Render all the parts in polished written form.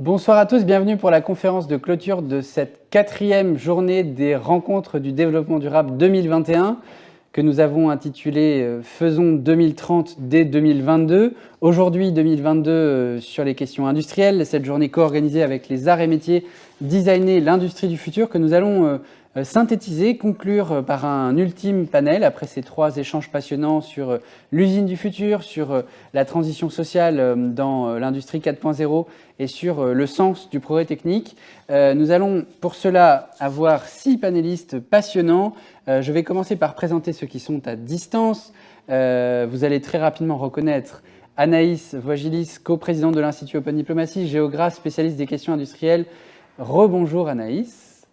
Bonsoir à tous, bienvenue pour la conférence de clôture de cette 4e journée des rencontres du développement durable 2021 que nous avons intitulée « Faisons 2030 dès 2022 ». Aujourd'hui, 2022 sur les questions industrielles, cette journée co-organisée avec les arts et métiers, designer l'industrie du futur que nous allons synthétiser, conclure par un ultime panel après ces 3 échanges passionnants sur l'usine du futur, sur la transition sociale dans l'industrie 4.0 et sur le sens du progrès technique. Nous allons pour cela avoir 6 panélistes passionnants. Je vais commencer par présenter ceux qui sont à distance. Vous allez très rapidement reconnaître Anaïs Voigilis, coprésidente de l'Institut Open Diplomacy, géographe, spécialiste des questions industrielles. Rebonjour Anaïs,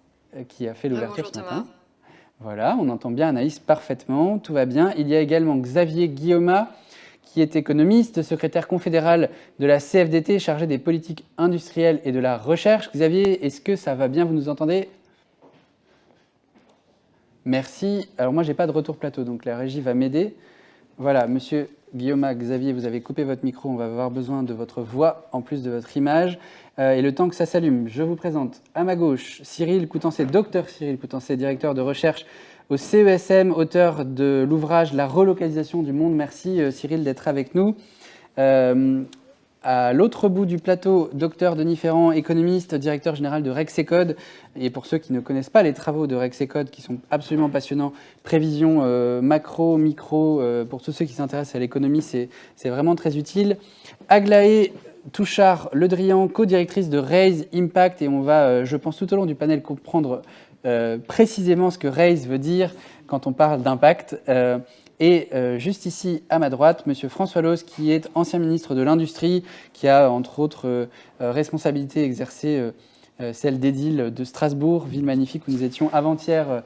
qui a fait l'ouverture ce matin. Voilà, on entend bien Anaïs parfaitement, tout va bien. Il y a également Xavier Guillauma, qui est économiste, secrétaire confédéral de la CFDT, chargé des politiques industrielles et de la recherche. Xavier, est-ce que ça va bien? Vous nous entendez? Merci. Alors moi, je n'ai pas de retour plateau, donc la régie va m'aider. Voilà, monsieur Guillauma, Xavier, vous avez coupé votre micro, on va avoir besoin de votre voix en plus de votre image. Et le temps que ça s'allume, je vous présente à ma gauche Cyril Coutancé, docteur Cyril Coutancé, directeur de recherche au CESM, auteur de l'ouvrage « La relocalisation du monde ». Merci Cyril d'être avec nous. À l'autre bout du plateau, docteur Denis Ferrand, économiste, directeur général de Rexecode. Et pour ceux qui ne connaissent pas les travaux de Rexecode, qui sont absolument passionnants, prévision macro, micro, pour tous ceux qui s'intéressent à l'économie, c'est vraiment très utile. Aglaé Touchard-Le Drian, co-directrice de Raise Impact. Et on va, je pense, tout au long du panel comprendre précisément ce que Raise veut dire quand on parle d'impact. Et juste ici, à ma droite, M. François Loos, qui est ancien ministre de l'Industrie, qui a, entre autres, responsabilité exercée, celle d'édile de Strasbourg, ville magnifique où nous étions avant-hier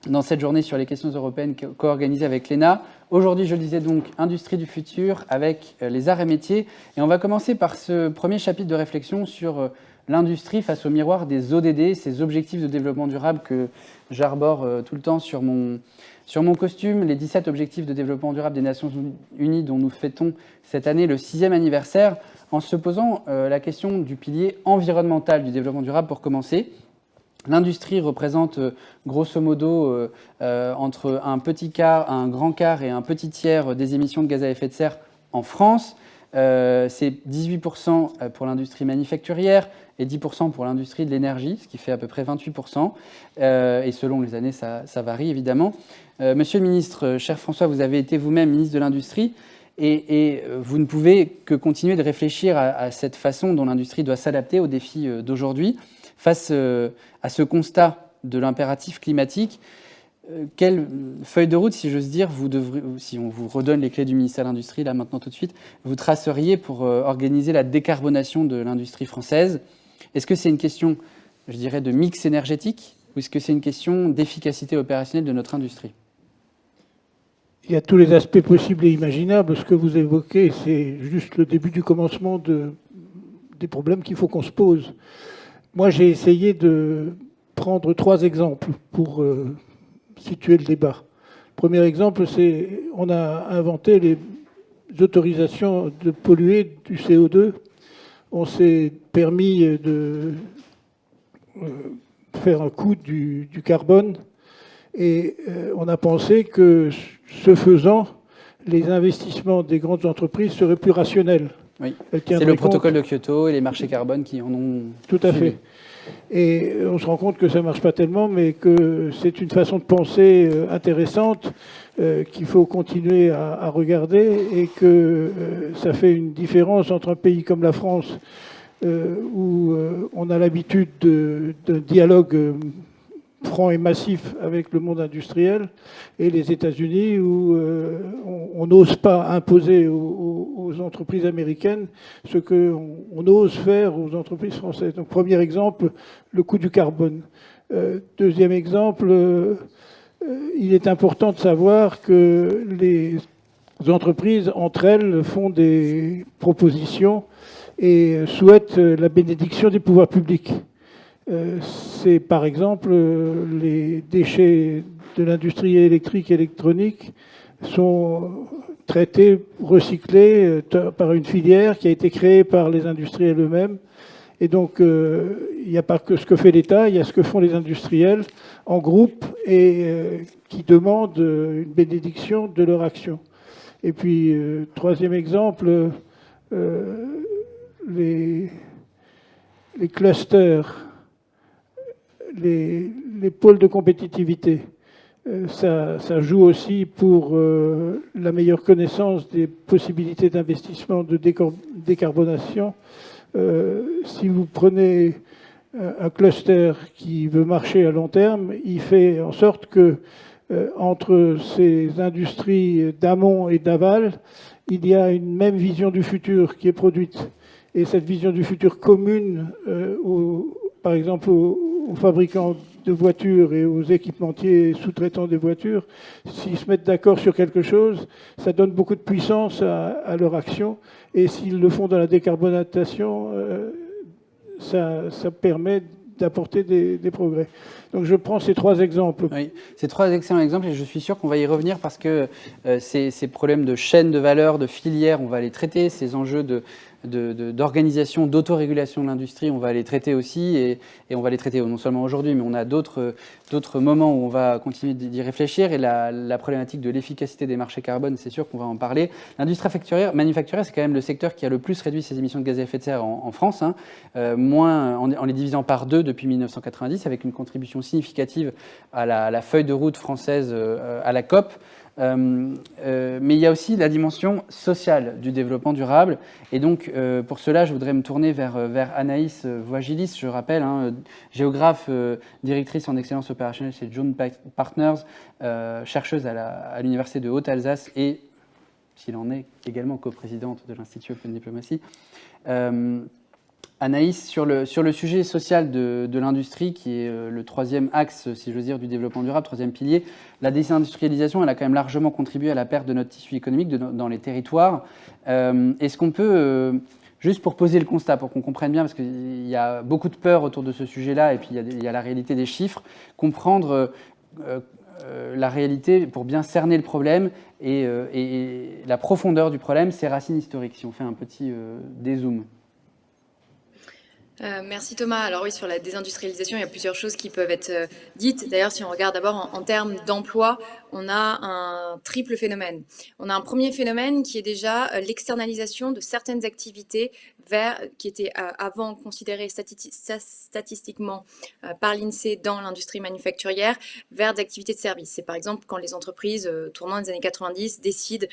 dans cette journée sur les questions européennes co-organisée avec l'ENA. Aujourd'hui, je le disais donc, Industrie du futur avec les arts et métiers. Et on va commencer par ce premier chapitre de réflexion sur l'industrie face au miroir des ODD, ces objectifs de développement durable que j'arbore tout le temps sur mon costume, les 17 objectifs de développement durable des Nations Unies dont nous fêtons cette année le 6e anniversaire, en se posant la question du pilier environnemental du développement durable pour commencer. L'industrie représente grosso modo entre un petit quart, un grand quart et un petit tiers des émissions de gaz à effet de serre en France. C'est 18% pour l'industrie manufacturière et 10% pour l'industrie de l'énergie, ce qui fait à peu près 28%. Et selon les années, ça varie évidemment. Monsieur le ministre, cher François, vous avez été vous-même ministre de l'Industrie et vous ne pouvez que continuer de réfléchir à cette façon dont l'industrie doit s'adapter aux défis d'aujourd'hui. Face à ce constat de l'impératif climatique, quelle feuille de route, si j'ose dire, si on vous redonne les clés du ministère de l'Industrie, là maintenant tout de suite, vous traceriez pour organiser la décarbonation de l'industrie française? Est-ce que c'est une question, je dirais, de mix énergétique ou est-ce que c'est une question d'efficacité opérationnelle de notre industrie? Il y a tous les aspects possibles et imaginables. Ce que vous évoquez, c'est juste le début du commencement des problèmes qu'il faut qu'on se pose. Moi, j'ai essayé de prendre 3 exemples pour situer le débat. Le premier exemple, c'est on a inventé les autorisations de polluer du CO2. On s'est permis de faire un coût du carbone et on a pensé que, ce faisant, les investissements des grandes entreprises seraient plus rationnels. Oui, c'est le protocole de Kyoto et les marchés carbone qui en ont... Tout à fait. Et on se rend compte que ça ne marche pas tellement, mais que c'est une façon de penser intéressante qu'il faut continuer à regarder et que ça fait une différence entre un pays comme la France où on a l'habitude de dialogue franc et massif avec le monde industriel et les États-Unis où on n'ose pas imposer aux entreprises américaines ce qu'on ose faire aux entreprises françaises. Donc premier exemple, le coût du carbone. Deuxième exemple, il est important de savoir que les entreprises entre elles font des propositions et souhaitent la bénédiction des pouvoirs publics. C'est par exemple les déchets de l'industrie électrique et électronique sont traités, recyclés par une filière qui a été créée par les industriels eux-mêmes. Et donc, il n'y a pas que ce que fait l'État, il y a ce que font les industriels en groupe et qui demandent une bénédiction de leur action. Et puis, troisième exemple, les clusters, les pôles de compétitivité. Ça joue aussi pour la meilleure connaissance des possibilités d'investissement, de décarbonation. Si vous prenez un cluster qui veut marcher à long terme, il fait en sorte que entre ces industries d'amont et d'aval, il y a une même vision du futur qui est produite. Et cette vision du futur commune, par exemple, aux fabricants de voitures et aux équipementiers sous-traitants des voitures, s'ils se mettent d'accord sur quelque chose, ça donne beaucoup de puissance à leur action. Et s'ils le font dans la décarbonatation, ça permet d'apporter des progrès. Donc je prends ces trois exemples. Oui, ces trois excellents exemples et je suis sûr qu'on va y revenir parce que ces problèmes de chaîne de valeur, de filière, on va les traiter, ces enjeux d'organisation, d'autorégulation de l'industrie, on va les traiter aussi et on va les traiter non seulement aujourd'hui, mais on a d'autres moments où on va continuer d'y réfléchir et la problématique de l'efficacité des marchés carbone, c'est sûr qu'on va en parler. L'industrie manufacturière, c'est quand même le secteur qui a le plus réduit ses émissions de gaz à effet de serre en France, hein, en les divisant par 2 depuis 1990, avec une contribution significative à la feuille de route française à la COP. Mais il y a aussi la dimension sociale du développement durable. Et donc, pour cela, je voudrais me tourner vers Anaïs Voigilis, je rappelle, hein, géographe, directrice en excellence opérationnelle chez Jones Partners, chercheuse à l'Université de Haute-Alsace et, s'il en est, également coprésidente de l'Institut Open Diplomacy. Anaïs, sur le sujet social de l'industrie, qui est le troisième axe, si j'ose dire, du développement durable, troisième pilier, la désindustrialisation, elle a quand même largement contribué à la perte de notre tissu économique dans les territoires. Est-ce qu'on peut, juste pour poser le constat, pour qu'on comprenne bien, parce qu'il y a beaucoup de peur autour de ce sujet-là, et puis il y a la réalité des chiffres, comprendre la réalité pour bien cerner le problème et la profondeur du problème, ses racines historiques, si on fait un petit dézoom. Merci Thomas. Alors oui, sur la désindustrialisation, il y a plusieurs choses qui peuvent être dites. D'ailleurs, si on regarde d'abord en termes d'emploi, on a un triple phénomène. On a un premier phénomène qui est déjà l'externalisation de certaines activités qui étaient avant considérées statistiquement par l'INSEE dans l'industrie manufacturière vers des activités de service. C'est par exemple quand les entreprises tournant des années 90 décident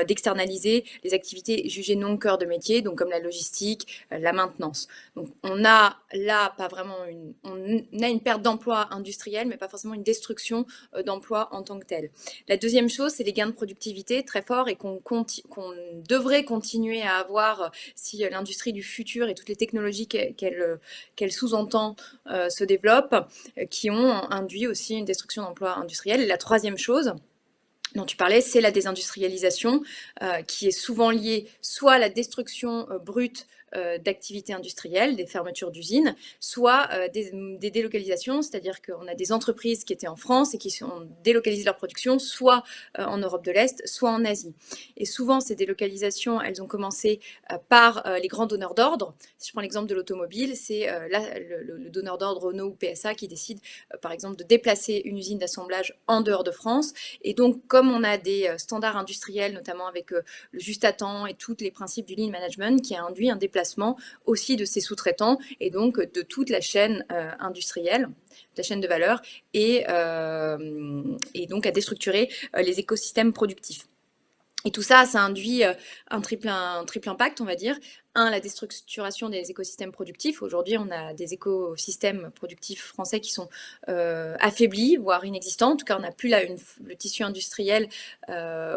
d'externaliser les activités jugées non cœur de métier, donc comme la logistique, la maintenance. Donc on a là pas vraiment on a une perte d'emploi industriel, mais pas forcément une destruction d'emplois en tant que tel. La deuxième chose, c'est les gains de productivité très forts et qu'on devrait continuer à avoir si l'industrie du futur et toutes les technologies qu'elle sous-entend se développent, qui ont induit aussi une destruction d'emplois industriels. Et la troisième chose dont tu parlais, c'est la désindustrialisation qui est souvent liée soit à la destruction brute d'activités industrielles, des fermetures d'usines, soit des délocalisations, c'est-à-dire qu'on a des entreprises qui étaient en France et qui ont délocalisé leur production, soit en Europe de l'Est, soit en Asie. Et souvent, ces délocalisations, elles ont commencé par les grands donneurs d'ordre. Si je prends l'exemple de l'automobile, c'est le donneur d'ordre Renault ou PSA qui décide, par exemple, de déplacer une usine d'assemblage en dehors de France. Et donc, comme on a des standards industriels, notamment avec le juste à temps et tous les principes du lean management, qui a induit un déplacement aussi de ses sous-traitants et donc de toute la chaîne industrielle, la chaîne de valeur, et donc à déstructurer les écosystèmes productifs. Et tout ça, ça induit un triple impact, on va dire. Un, la déstructuration des écosystèmes productifs. Aujourd'hui, on a des écosystèmes productifs français qui sont affaiblis, voire inexistants. En tout cas, on n'a plus là le tissu industriel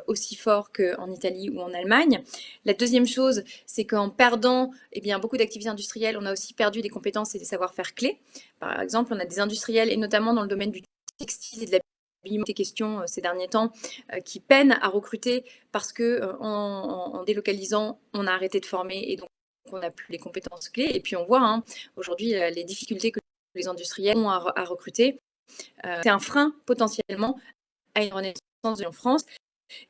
aussi fort qu'en Italie ou en Allemagne. La deuxième chose, c'est qu'en perdant beaucoup d'activités industrielles, on a aussi perdu des compétences et des savoir-faire clés. Par exemple, on a des industriels, et notamment dans le domaine du textile et de des questions ces derniers temps qui peinent à recruter parce que en délocalisant, on a arrêté de former et donc on n'a plus les compétences clés. Et puis on voit aujourd'hui les difficultés que les industriels ont à recruter. C'est un frein potentiellement à une renaissance en France.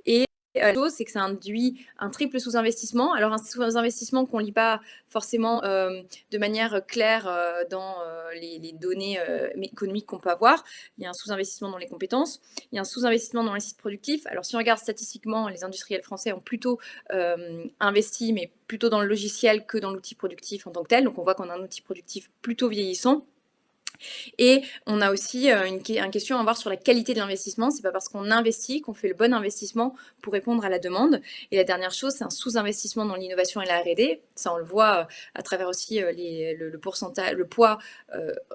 Et la chose, c'est que ça induit un triple sous-investissement. Alors un sous-investissement qu'on lit pas forcément de manière claire dans les données économiques qu'on peut avoir. Il y a un sous-investissement dans les compétences, il y a un sous-investissement dans les sites productifs. Alors si on regarde statistiquement, les industriels français ont plutôt investi, mais plutôt dans le logiciel que dans l'outil productif en tant que tel. Donc on voit qu'on a un outil productif plutôt vieillissant. Et on a aussi une question à voir sur la qualité de l'investissement. C'est pas parce qu'on investit qu'on fait le bon investissement pour répondre à la demande. Et la dernière chose, c'est un sous-investissement dans l'innovation et la R&D. Ça, on le voit à travers aussi le pourcentage, le poids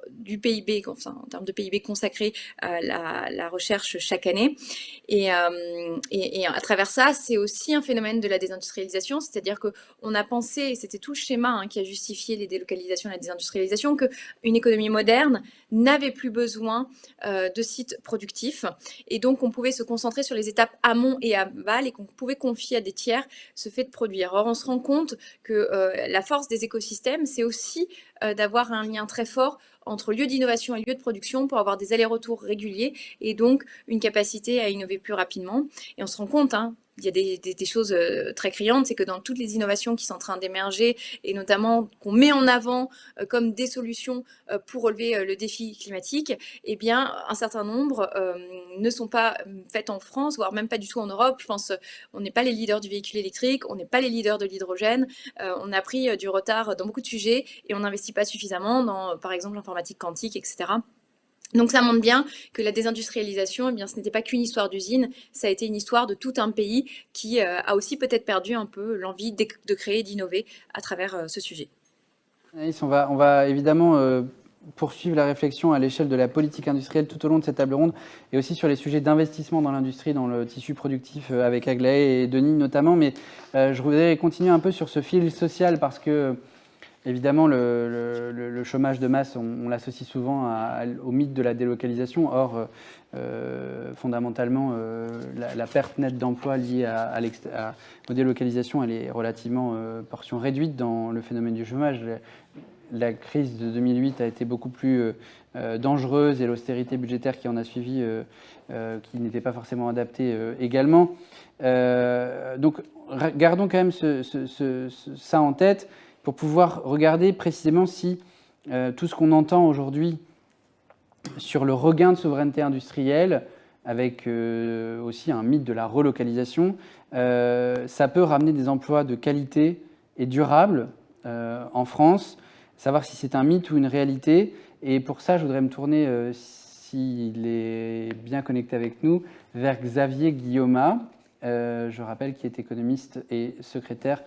du PIB, enfin, en termes de PIB consacré à la recherche chaque année. Et à travers ça, c'est aussi un phénomène de la désindustrialisation, c'est-à-dire qu'on a pensé, et c'était tout le schéma qui a justifié les délocalisations et la désindustrialisation, qu'une économie moderne n'avait plus besoin de sites productifs, et donc on pouvait se concentrer sur les étapes amont et aval, et qu'on pouvait confier à des tiers ce fait de produire. Or, on se rend compte que la force des écosystèmes, c'est aussi d'avoir un lien très fort entre lieu d'innovation et lieu de production pour avoir des allers-retours réguliers et donc une capacité à innover plus rapidement. Et on se rend compte, il y a des choses très criantes, c'est que dans toutes les innovations qui sont en train d'émerger et notamment qu'on met en avant comme des solutions pour relever le défi climatique, eh bien, un certain nombre ne sont pas faites en France, voire même pas du tout en Europe. Je pense on n'est pas les leaders du véhicule électrique, on n'est pas les leaders de l'hydrogène, on a pris du retard dans beaucoup de sujets et on n'investit pas suffisamment dans, par exemple, l'informatique quantique, etc. Donc ça montre bien que la désindustrialisation, eh bien, ce n'était pas qu'une histoire d'usine, ça a été une histoire de tout un pays qui a aussi peut-être perdu un peu l'envie de créer, d'innover à travers ce sujet. Anaïs, on va évidemment poursuivre la réflexion à l'échelle de la politique industrielle tout au long de cette table ronde et aussi sur les sujets d'investissement dans l'industrie, dans le tissu productif avec Aglaé et Denis notamment. Mais je voudrais continuer un peu sur ce fil social parce que évidemment, le chômage de masse, on l'associe souvent au mythe de la délocalisation. Or, fondamentalement, la perte nette d'emploi liée aux délocalisations, elle est relativement portion réduite dans le phénomène du chômage. La crise de 2008 a été beaucoup plus dangereuse et l'austérité budgétaire qui en a suivi, qui n'était pas forcément adaptée également. Donc, gardons quand même ça en tête pour pouvoir regarder précisément si tout ce qu'on entend aujourd'hui sur le regain de souveraineté industrielle, avec aussi un mythe de la relocalisation, ça peut ramener des emplois de qualité et durables en France, savoir si c'est un mythe ou une réalité. Et pour ça, je voudrais me tourner, s'il est bien connecté avec nous, vers Xavier Guillaumat, je rappelle, qui est économiste et secrétaire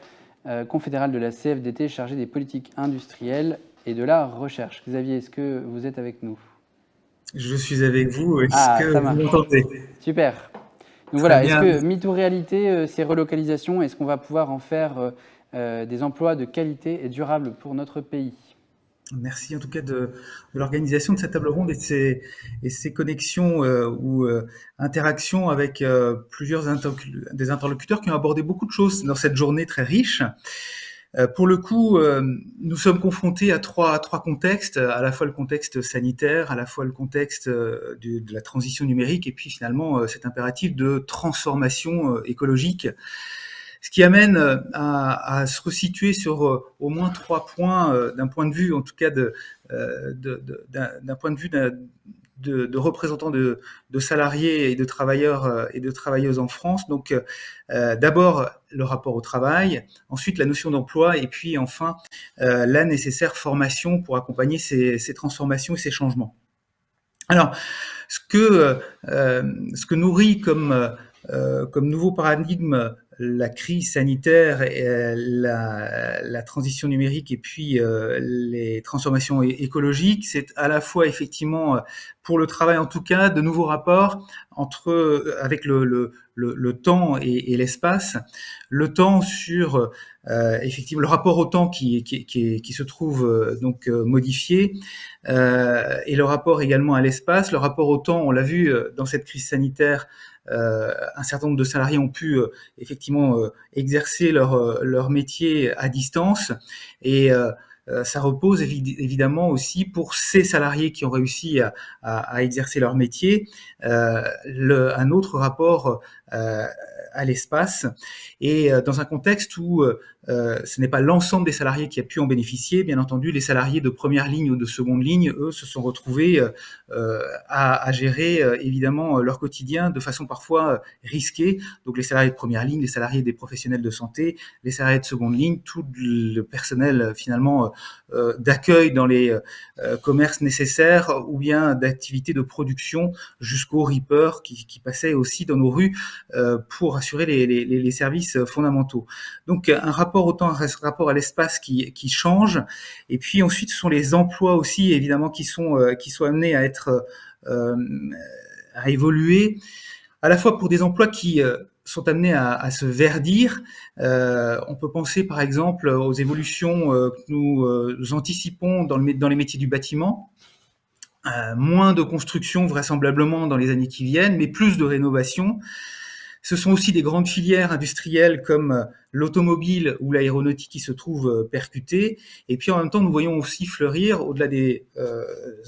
confédéral de la CFDT chargé des politiques industrielles et de la recherche. Xavier, est-ce que vous êtes avec nous ? Je suis avec vous. Est-ce que vous m'entendez ? Super. Donc voilà, est-ce que mythe ou réalité, ces relocalisations, est-ce qu'on va pouvoir en faire des emplois de qualité et durables pour notre pays ? Merci en tout cas de l'organisation de cette table ronde et ces connexions ou interactions avec plusieurs des interlocuteurs qui ont abordé beaucoup de choses dans cette journée très riche. Pour le coup, nous sommes confrontés à trois contextes, à la fois le contexte sanitaire, à la fois le contexte de la transition numérique et puis finalement cet impératif de transformation écologique. Ce qui amène à se resituer sur au moins 3 points d'un point de vue, en tout cas d'un point de vue de représentants de salariés et de travailleurs et de travailleuses en France. Donc, d'abord le rapport au travail, ensuite la notion d'emploi, et puis enfin la nécessaire formation pour accompagner ces transformations et ces changements. Alors, ce que nourrit comme nouveau paradigme la crise sanitaire, et la transition numérique et puis les transformations écologiques, c'est à la fois effectivement pour le travail en tout cas de nouveaux rapports avec le temps et l'espace. Le temps sur effectivement le rapport au temps qui se trouve donc modifié, et le rapport également à l'espace. Le rapport au temps, on l'a vu dans cette crise sanitaire. Un certain nombre de salariés ont pu effectivement exercer leur métier à distance, et ça repose évidemment aussi pour ces salariés qui ont réussi à exercer leur métier un autre rapport à l'espace, et dans un contexte où ce n'est pas l'ensemble des salariés qui a pu en bénéficier. Bien entendu, les salariés de première ligne ou de seconde ligne, eux, se sont retrouvés à gérer évidemment leur quotidien de façon parfois risquée. Donc les salariés de première ligne, les salariés des professionnels de santé, les salariés de seconde ligne, tout le personnel finalement d'accueil dans les commerces nécessaires, ou bien d'activités de production, jusqu'aux reapers qui passaient aussi dans nos rues pour assurer les services fondamentaux. Donc un rapport à l'espace qui change, et puis ensuite ce sont les emplois aussi évidemment qui sont amenés à être à évoluer, à la fois pour des emplois qui sont amenés à se verdir. On peut penser par exemple aux évolutions que nous anticipons dans les métiers du bâtiment. Moins de construction vraisemblablement dans les années qui viennent, mais plus de rénovation. Ce sont aussi des grandes filières industrielles comme l'automobile ou l'aéronautique qui se trouvent percutées. Et puis en même temps, nous voyons aussi fleurir, au-delà des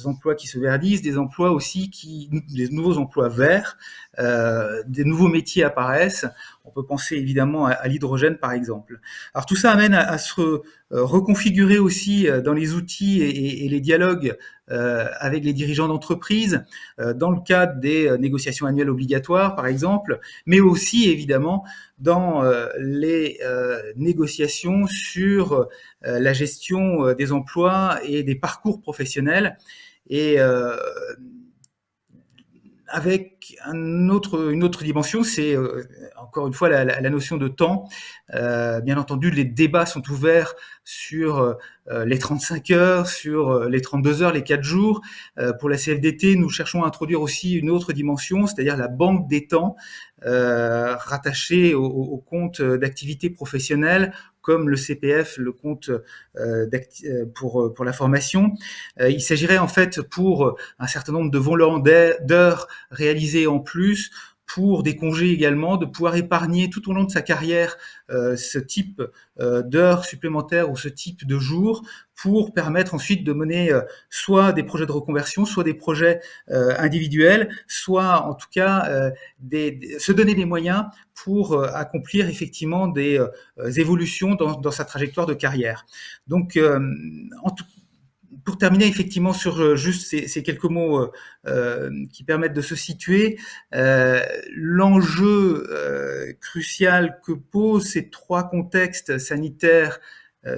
emplois qui se verdissent, des emplois aussi des nouveaux emplois verts, des nouveaux métiers apparaissent. On peut penser évidemment à l'hydrogène par exemple. Alors tout ça amène à se reconfigurer aussi dans les outils et les dialogues avec les dirigeants d'entreprise, dans le cadre des négociations annuelles obligatoires par exemple, mais aussi évidemment dans les négociations sur la gestion des emplois et des parcours professionnels, et avec une autre dimension, c'est encore une fois la notion de temps. Bien entendu, les débats sont ouverts sur les 35 heures, sur les 32 heures, les 4 jours. Pour la CFDT, nous cherchons à introduire aussi une autre dimension, c'est-à-dire la banque des temps, rattachée au compte d'activité professionnelle, comme le CPF, le compte pour la formation. Il s'agirait en fait, pour un certain nombre de volants d'heures réalisées en plus, pour des congés également, de pouvoir épargner tout au long de sa carrière ce type d'heures supplémentaires ou ce type de jours, pour permettre ensuite de mener soit des projets de reconversion, soit des projets individuels, soit en tout cas se donner des moyens pour accomplir effectivement des évolutions dans sa trajectoire de carrière. Donc pour terminer effectivement sur juste ces quelques mots qui permettent de se situer, l'enjeu crucial que posent ces trois contextes sanitaires,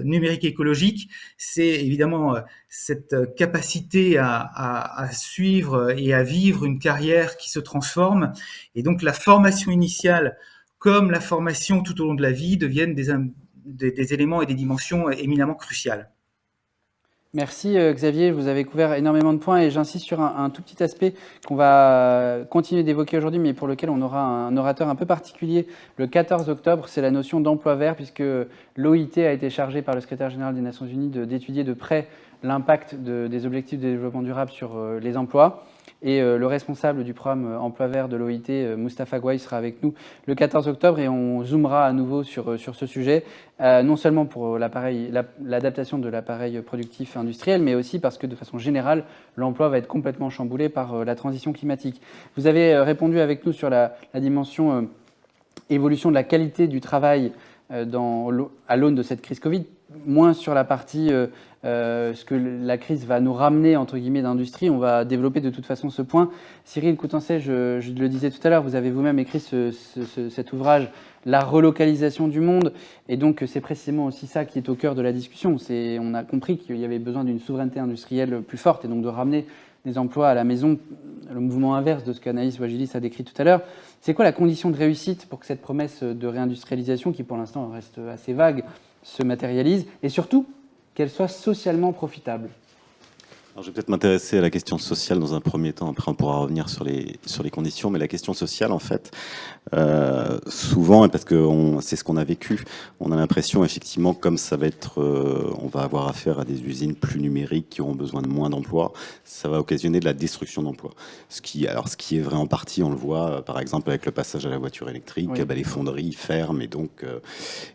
numérique et écologique, c'est évidemment cette capacité à suivre et à vivre une carrière qui se transforme, et donc la formation initiale comme la formation tout au long de la vie deviennent des éléments et des dimensions éminemment cruciales. Merci Xavier, vous avez couvert énormément de points, et j'insiste sur un tout petit aspect qu'on va continuer d'évoquer aujourd'hui, mais pour lequel on aura un orateur un peu particulier le 14 octobre, c'est la notion d'emploi vert, puisque l'OIT a été chargé par le secrétaire général des Nations Unies d'étudier de près l'impact des objectifs de développement durable sur les emplois. Et le responsable du programme Emploi Vert de l'OIT, Moustapha Gouaï, sera avec nous le 14 octobre, et on zoomera à nouveau sur ce sujet, non seulement pour l'adaptation de l'appareil productif industriel, mais aussi parce que de façon générale, l'emploi va être complètement chamboulé par la transition climatique. Vous avez répondu avec nous sur la dimension évolution de la qualité du travail à l'aune de cette crise Covid, moins sur la partie ce que la crise va nous ramener, entre guillemets, d'industrie. On va développer de toute façon ce point. Cyril Coutançais, je le disais tout à l'heure, vous avez vous-même écrit cet ouvrage, La relocalisation du monde, et donc c'est précisément aussi ça qui est au cœur de la discussion. On a compris qu'il y avait besoin d'une souveraineté industrielle plus forte, et donc de ramener des emplois à la maison, le mouvement inverse de ce qu'Anaïs Ouajilis a décrit tout à l'heure. C'est quoi la condition de réussite pour que cette promesse de réindustrialisation, qui pour l'instant reste assez vague, se matérialise, et surtout qu'elle soit socialement profitable? Alors, je vais peut-être m'intéresser à la question sociale dans un premier temps, après on pourra revenir sur les conditions, mais la question sociale, en fait, souvent, et parce que c'est ce qu'on a vécu, on a l'impression effectivement, comme ça va être, on va avoir affaire à des usines plus numériques qui auront besoin de moins d'emplois, ça va occasionner de la destruction d'emplois. Ce qui est vrai en partie, on le voit par exemple avec le passage à la voiture électrique, oui. Les fonderies ferment, et donc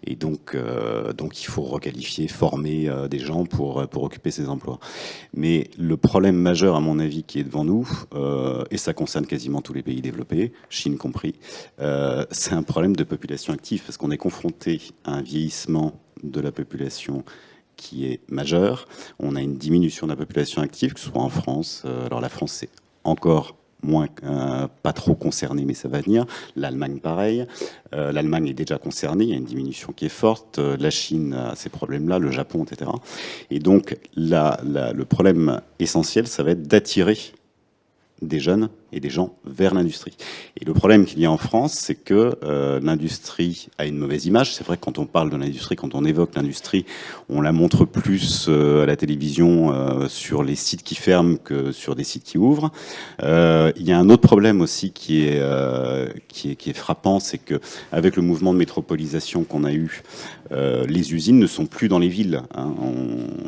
il faut requalifier, former des gens pour occuper ces emplois. Mais le problème majeur, à mon avis, qui est devant nous, et ça concerne quasiment tous les pays développés, Chine compris, c'est un problème de population active, parce qu'on est confronté à un vieillissement de la population qui est majeur. On a une diminution de la population active, que ce soit en France. Alors la France, c'est encore moins, pas trop concernée, mais ça va venir. L'Allemagne, pareil. L'Allemagne est déjà concernée, il y a une diminution qui est forte. La Chine a ces problèmes-là, le Japon, etc. Et donc, le problème essentiel, ça va être d'attirer des jeunes et des gens vers l'industrie. Et le problème qu'il y a en France, c'est que l'industrie a une mauvaise image. C'est vrai que quand on parle de l'industrie, quand on évoque l'industrie, on la montre plus à la télévision sur les sites qui ferment que sur des sites qui ouvrent. Il y a un autre problème aussi qui est frappant, c'est que avec le mouvement de métropolisation qu'on a eu, les usines ne sont plus dans les villes. Hein.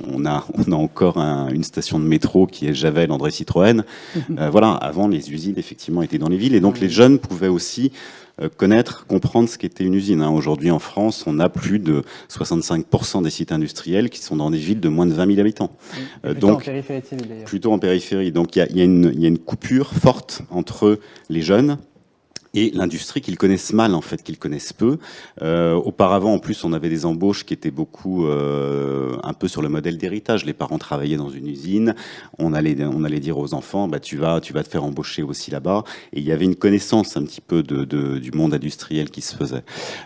On a encore une station de métro qui est Javel, André Citroën. Voilà, avant les usines effectivement étaient dans les villes et donc les jeunes pouvaient aussi connaître, comprendre ce qu'était une usine. Hein. Aujourd'hui en France, on a plus de 65% des sites industriels qui sont dans des villes de moins de 20 000 habitants. Plutôt en périphérie de ces villes d'ailleurs. Plutôt en périphérie. Donc il y a une coupure forte entre les jeunes et l'industrie qu'ils connaissent mal, en fait, qu'ils connaissent peu. Auparavant, en plus, on avait des embauches qui étaient beaucoup un peu sur le modèle d'héritage. Les parents travaillaient dans une usine, on allait dire aux enfants, bah, tu vas te faire embaucher aussi là-bas. Et il y avait une connaissance un petit peu du monde industriel qui se faisait.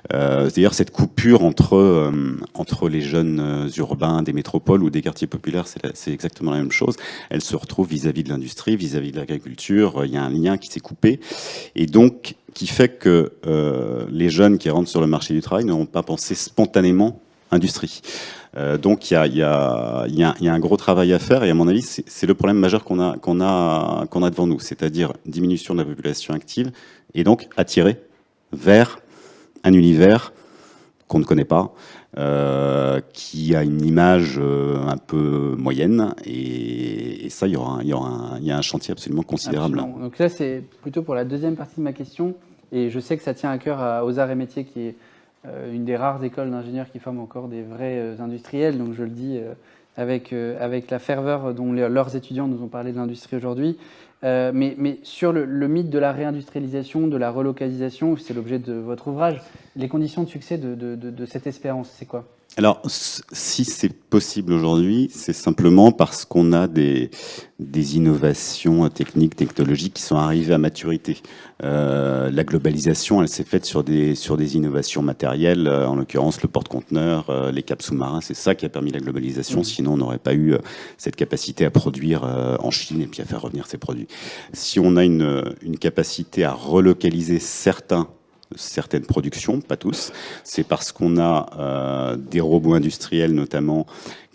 C'est-à-dire cette coupure entre les jeunes urbains des métropoles ou des quartiers populaires, c'est exactement la même chose. Elle se retrouve vis-à-vis de l'industrie, vis-à-vis de l'agriculture. Il y a un lien qui s'est coupé. Et donc, qui fait que les jeunes qui rentrent sur le marché du travail n'auront pas pensé spontanément industrie. Donc il y a un gros travail à faire et à mon avis c'est le problème majeur qu'on a devant nous, c'est-à-dire diminution de la population active et donc attirer vers un univers qu'on ne connaît pas, qui a une image un peu moyenne et ça il y a un chantier absolument considérable. Absolument. Donc là c'est plutôt pour la deuxième partie de ma question et je sais que ça tient à cœur aux Arts et Métiers qui est une des rares écoles d'ingénieurs qui forment encore des vrais industriels, donc je le dis avec la ferveur dont leurs étudiants nous ont parlé de l'industrie aujourd'hui. Mais sur le mythe de la réindustrialisation, de la relocalisation, c'est l'objet de votre ouvrage, les conditions de succès de cette espérance, c'est quoi ? Alors, si c'est possible aujourd'hui, c'est simplement parce qu'on a des innovations techniques, technologiques qui sont arrivées à maturité. La globalisation, elle s'est faite sur des innovations matérielles, en l'occurrence le porte-conteneurs, les câbles sous-marins, c'est ça qui a permis la globalisation, sinon on n'aurait pas eu cette capacité à produire en Chine et puis à faire revenir ces produits. Si on a une capacité à relocaliser certaines productions, pas tous, c'est parce qu'on a des robots industriels notamment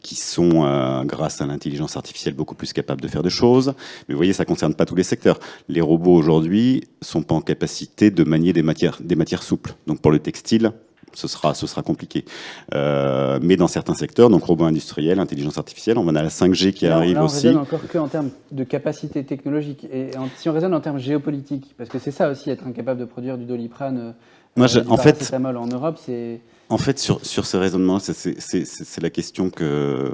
qui sont, grâce à l'intelligence artificielle, beaucoup plus capables de faire des choses. Mais vous voyez, ça ne concerne pas tous les secteurs. Les robots aujourd'hui sont pas en capacité de manier des matières souples. Donc pour le textile, ce sera compliqué. Mais dans certains secteurs, donc robots industriels, intelligence artificielle, on a la 5G qui arrive là, on aussi. raisonne encore qu'en termes de capacité technologique. Et si on raisonne en termes géopolitiques, parce que c'est ça aussi, être incapable de produire du Doliprane, du paracétamol en Europe, c'est... En fait, sur ce raisonnement, c'est la question que,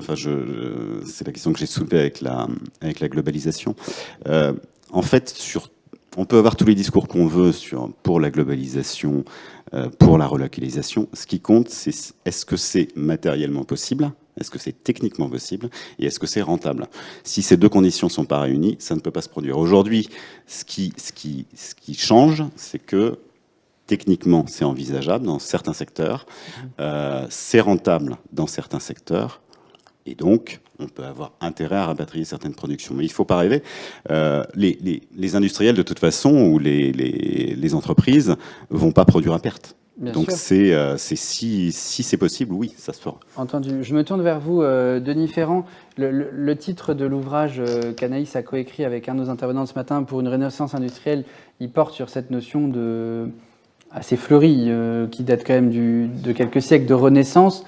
c'est la question que j'ai soulevée avec la globalisation. En fait, on peut avoir tous les discours qu'on veut pour la globalisation, pour la relocalisation. Ce qui compte, c'est est-ce que c'est matériellement possible, est-ce que c'est techniquement possible et est-ce que c'est rentable. Si ces deux conditions sont pas réunies, ça ne peut pas se produire. Aujourd'hui, ce qui change, c'est que techniquement, c'est envisageable dans certains secteurs, c'est rentable dans certains secteurs, et donc on peut avoir intérêt à rapatrier certaines productions. Mais il ne faut pas rêver. Les industriels, de toute façon, ou les entreprises, vont pas produire à perte. Bien donc sûr. si c'est possible, oui, ça se fera. Entendu. Je me tourne vers vous, Denis Ferrand. Le titre de l'ouvrage qu'Anaïs a coécrit avec un de nos intervenants ce matin pour une renaissance industrielle, il porte sur cette notion assez fleurie, qui date quand même de quelques siècles de renaissance.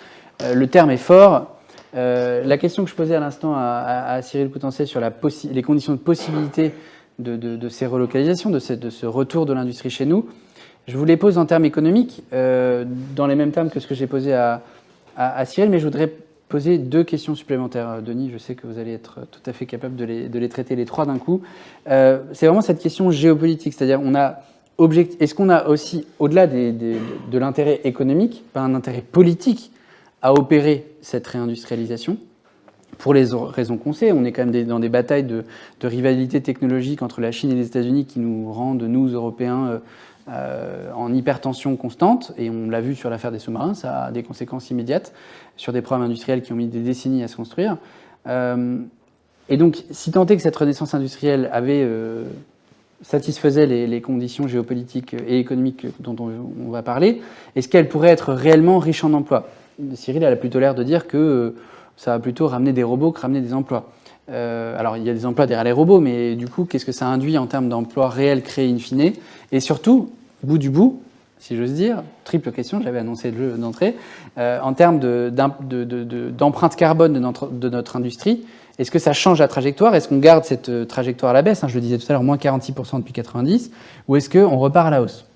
Le terme est fort. La question que je posais à l'instant à Cyril Coutancet sur les conditions de possibilité de ces relocalisations, de ce retour de l'industrie chez nous, je vous les pose en termes économiques, dans les mêmes termes que ce que j'ai posé à Cyril, mais je voudrais poser 2 questions supplémentaires. Denis, je sais que vous allez être tout à fait capable de les traiter les 3 d'un coup. C'est vraiment cette question géopolitique, c'est-à-dire est-ce qu'on a aussi, au-delà de l'intérêt économique, pas un intérêt politique à opérer cette réindustrialisation ? Pour les raisons qu'on sait, on est quand même dans des batailles de rivalité technologique entre la Chine et les États-Unis qui nous rendent, nous, Européens, en hypertension constante. Et on l'a vu sur l'affaire des sous-marins, ça a des conséquences immédiates sur des programmes industriels qui ont mis des décennies à se construire. Et donc, si tant est que cette renaissance industrielle satisfaisait les conditions géopolitiques et économiques dont on va parler, est-ce qu'elle pourrait être réellement riche en emplois ? Cyril a plutôt l'air de dire que ça va plutôt ramener des robots que ramener des emplois. Alors, il y a des emplois derrière les robots, mais du coup, qu'est-ce que ça induit en termes d'emplois réels créés in fine ? Et surtout, bout du bout, si j'ose dire, triple question, j'avais annoncé le jeu d'entrée, en termes d'empreinte carbone de notre industrie, est-ce que ça change la trajectoire ? Est-ce qu'on garde cette trajectoire à la baisse ? Je le disais tout à l'heure, moins 46% depuis 90, ou est-ce qu'on repart à la hausse ?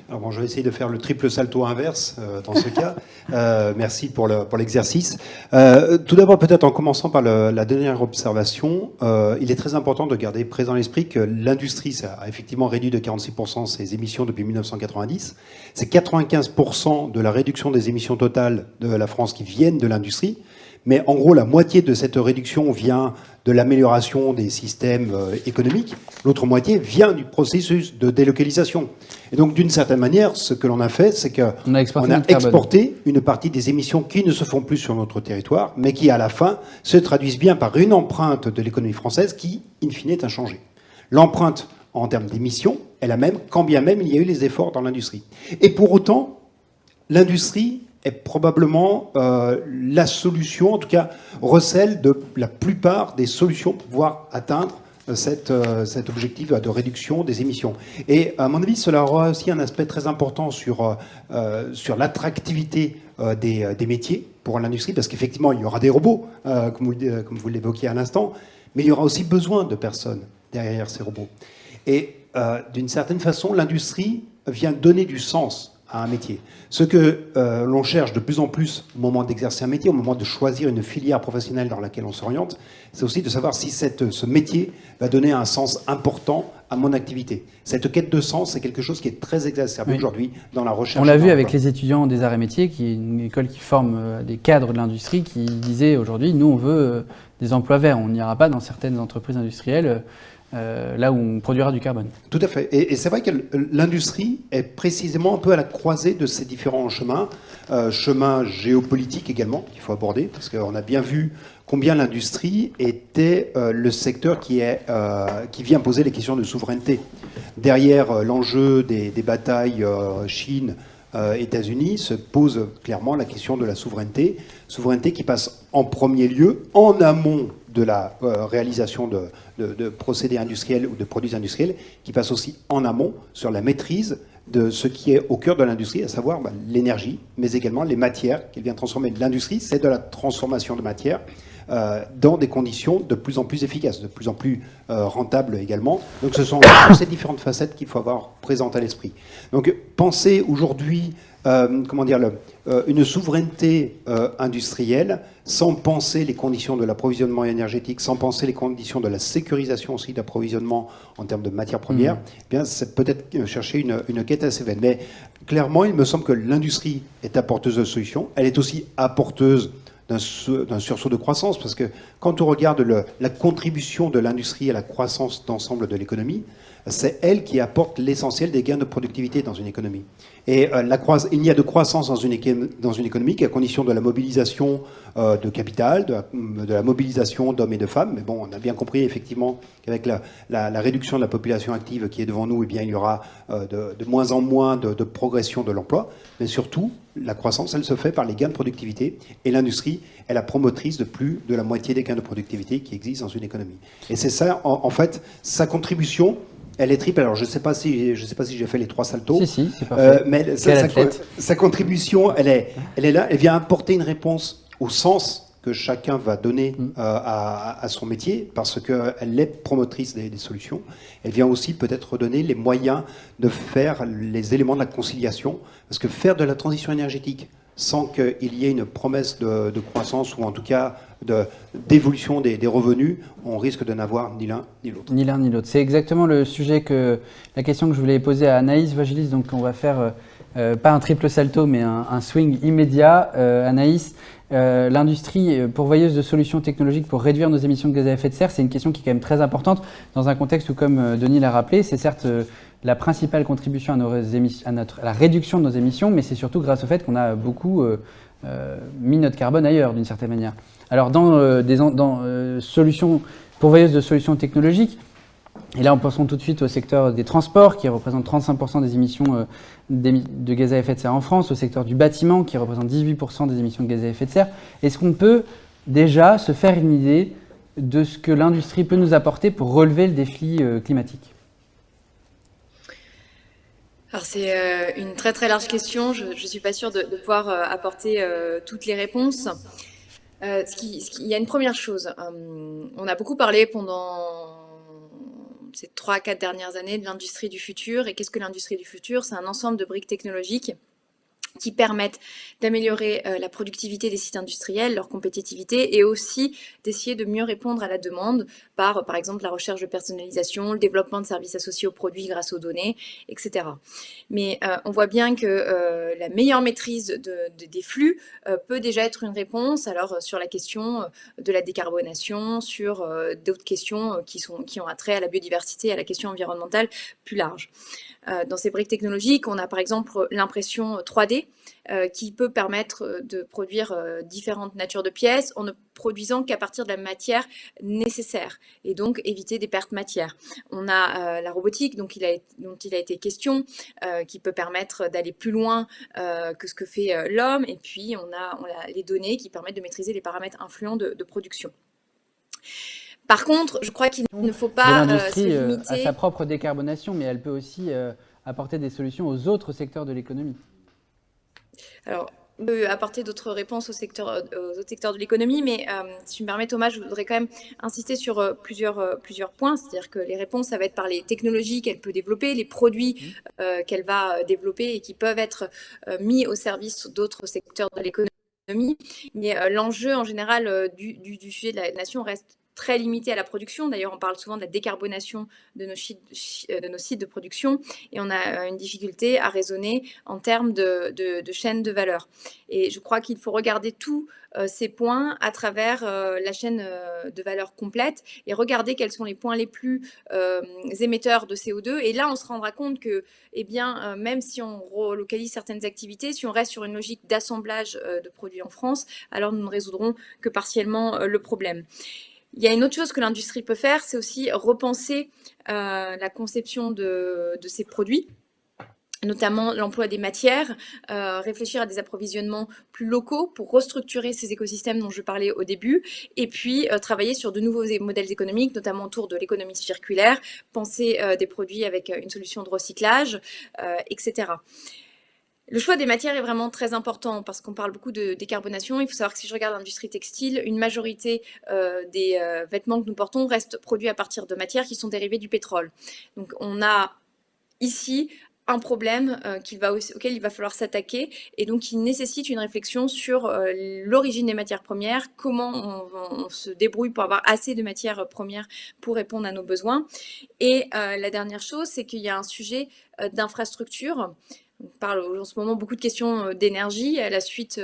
Alors bon, je vais essayer de faire le triple salto inverse dans ce cas. Merci pour l'exercice. Tout d'abord, peut-être en commençant par la dernière observation, il est très important de garder présent à l'esprit que l'industrie a effectivement réduit de 46% ses émissions depuis 1990. C'est 95% de la réduction des émissions totales de la France qui viennent de l'industrie. Mais en gros, la moitié de cette réduction vient de l'amélioration des systèmes économiques. L'autre moitié vient du processus de délocalisation. Et donc, d'une certaine manière, ce que l'on a fait, c'est qu'on a exporté une partie des émissions qui ne se font plus sur notre territoire, mais qui, à la fin, se traduisent bien par une empreinte de l'économie française qui, in fine, est inchangée. L'empreinte, en termes d'émissions, est la même, quand bien même il y a eu les efforts dans l'industrie. Et pour autant, l'industrie est probablement la solution, en tout cas recèle de la plupart des solutions pour pouvoir atteindre cet objectif de réduction des émissions. Et à mon avis, cela aura aussi un aspect très important sur l'attractivité des métiers pour l'industrie, parce qu'effectivement, il y aura des robots, comme vous l'évoquiez à l'instant, mais il y aura aussi besoin de personnes derrière ces robots. Et d'une certaine façon, l'industrie vient donner du sens à un métier. Ce que l'on cherche de plus en plus au moment d'exercer un métier, au moment de choisir une filière professionnelle dans laquelle on s'oriente, c'est aussi de savoir si ce métier va donner un sens important à mon activité. Cette quête de sens, c'est quelque chose qui est très exacerbé aujourd'hui dans la recherche. On l'a vu avec les étudiants des arts et métiers, qui est une école qui forme des cadres de l'industrie, qui disaient aujourd'hui, nous on veut des emplois verts, on n'ira pas dans certaines entreprises industrielles là où on produira du carbone. Tout à fait. Et c'est vrai que l'industrie est précisément un peu à la croisée de ces différents chemins. Chemin géopolitique également, qu'il faut aborder, parce qu'on a bien vu combien l'industrie était le secteur qui vient poser les questions de souveraineté. Derrière l'enjeu des batailles Chine, États-Unis, se pose clairement la question de la souveraineté. Souveraineté qui passe en premier lieu, en amont de la réalisation de procédés industriels ou de produits industriels, qui passe aussi en amont sur la maîtrise de ce qui est au cœur de l'industrie, à savoir l'énergie, mais également les matières qu'elle vient transformer. De l'industrie, c'est de la transformation de matières dans des conditions de plus en plus efficaces, de plus en plus rentables également. Donc ce sont ces différentes facettes qu'il faut avoir présentes à l'esprit. Donc penser aujourd'hui une souveraineté industrielle sans penser les conditions de l'approvisionnement énergétique, sans penser les conditions de la sécurisation aussi d'approvisionnement en termes de matières premières, eh bien c'est peut-être chercher une quête assez vaine. Mais clairement, il me semble que l'industrie est apporteuse de solutions. Elle est aussi apporteuse d'un sursaut de croissance, parce que quand on regarde la contribution de l'industrie à la croissance d'ensemble de l'économie, c'est elle qui apporte l'essentiel des gains de productivité dans une économie. Et il n'y a de croissance dans une économie qu'à condition de la mobilisation de capital, de la mobilisation d'hommes et de femmes. Mais bon, on a bien compris effectivement qu'avec la réduction de la population active qui est devant nous, eh bien, il y aura de moins en moins de progression de l'emploi. Mais surtout, la croissance, elle se fait par les gains de productivité. Et l'industrie est la promotrice de plus de la moitié des gains de productivité qui existent dans une économie. Et c'est ça, en fait, sa contribution. Elle est triple. Alors, je ne sais pas si j'ai fait les 3 saltos. Si, c'est parfait. Mais sa contribution, elle est là. Elle vient apporter une réponse au sens que chacun va donner à son métier, parce qu'elle est promotrice des solutions. Elle vient aussi peut-être redonner les moyens de faire les éléments de la conciliation, parce que faire de la transition énergétique sans qu'il y ait une promesse de croissance ou en tout cas d'évolution des revenus, on risque de n'avoir ni l'un ni l'autre. Ni l'un ni l'autre. C'est exactement la question que je voulais poser à Anaïs Vagelis. Donc on va faire pas un triple salto, mais un swing immédiat. Anaïs, l'industrie pourvoyeuse de solutions technologiques pour réduire nos émissions de gaz à effet de serre, c'est une question qui est quand même très importante dans un contexte où, comme Denis l'a rappelé, c'est certes la principale contribution à la réduction de nos émissions, mais c'est surtout grâce au fait qu'on a beaucoup mis notre carbone ailleurs, d'une certaine manière. Alors, dans solutions pourvoyeuses de solutions technologiques, et là, on pensons tout de suite au secteur des transports, qui représente 35% des émissions de gaz à effet de serre en France, au secteur du bâtiment, qui représente 18% des émissions de gaz à effet de serre. Est-ce qu'on peut déjà se faire une idée de ce que l'industrie peut nous apporter pour relever le défi climatique ? Alors c'est une très très large question, je ne suis pas sûre de pouvoir apporter toutes les réponses. Il y a une première chose, on a beaucoup parlé pendant ces 3 à 4 dernières années de l'industrie du futur. Et qu'est-ce que l'industrie du futur? C'est un ensemble de briques technologiques qui permettent d'améliorer la productivité des sites industriels, leur compétitivité, et aussi d'essayer de mieux répondre à la demande par exemple, la recherche de personnalisation, le développement de services associés aux produits grâce aux données, etc. Mais on voit bien que la meilleure maîtrise des flux peut déjà être une réponse alors sur la question de la décarbonation, sur d'autres questions qui ont attrait à la biodiversité, à la question environnementale plus large. Dans ces briques technologiques, on a par exemple l'impression 3D qui peut permettre de produire différentes natures de pièces en ne produisant qu'à partir de la matière nécessaire et donc éviter des pertes matières. On a la robotique dont il a été question qui peut permettre d'aller plus loin que ce que fait l'homme, et puis on a les données qui permettent de maîtriser les paramètres influents de production. Par contre, je crois qu'il ne faut pas se limiter... L'industrie a sa propre décarbonation, mais elle peut aussi apporter des solutions aux autres secteurs de l'économie. Alors, on peut apporter d'autres réponses aux autres secteurs de l'économie, mais si tu me permets, Thomas, je voudrais quand même insister sur plusieurs points. C'est-à-dire que les réponses, ça va être par les technologies qu'elle peut développer, les produits qu'elle va développer et qui peuvent être mis au service d'autres secteurs de l'économie. Mais l'enjeu, en général, du sujet de la nation reste très limité à la production. D'ailleurs, on parle souvent de la décarbonation de nos sites de production, et on a une difficulté à raisonner en termes de chaîne de valeur. Et je crois qu'il faut regarder tous ces points à travers la chaîne de valeur complète et regarder quels sont les points les plus émetteurs de CO2. Et là, on se rendra compte que, même si on relocalise certaines activités, si on reste sur une logique d'assemblage de produits en France, alors nous ne résoudrons que partiellement le problème. Il y a une autre chose que l'industrie peut faire, c'est aussi repenser la conception de ces produits, notamment l'emploi des matières, réfléchir à des approvisionnements plus locaux pour restructurer ces écosystèmes dont je parlais au début, et puis travailler sur de nouveaux modèles économiques, notamment autour de l'économie circulaire, penser des produits avec une solution de recyclage, etc. Le choix des matières est vraiment très important parce qu'on parle beaucoup de décarbonation. Il faut savoir que si je regarde l'industrie textile, une majorité des vêtements que nous portons restent produits à partir de matières qui sont dérivées du pétrole. Donc on a ici un problème auquel il va falloir s'attaquer, et donc qui nécessite une réflexion sur l'origine des matières premières, comment on se débrouille pour avoir assez de matières premières pour répondre à nos besoins. Et la dernière chose, c'est qu'il y a un sujet d'infrastructure. On parle en ce moment beaucoup de questions d'énergie à la suite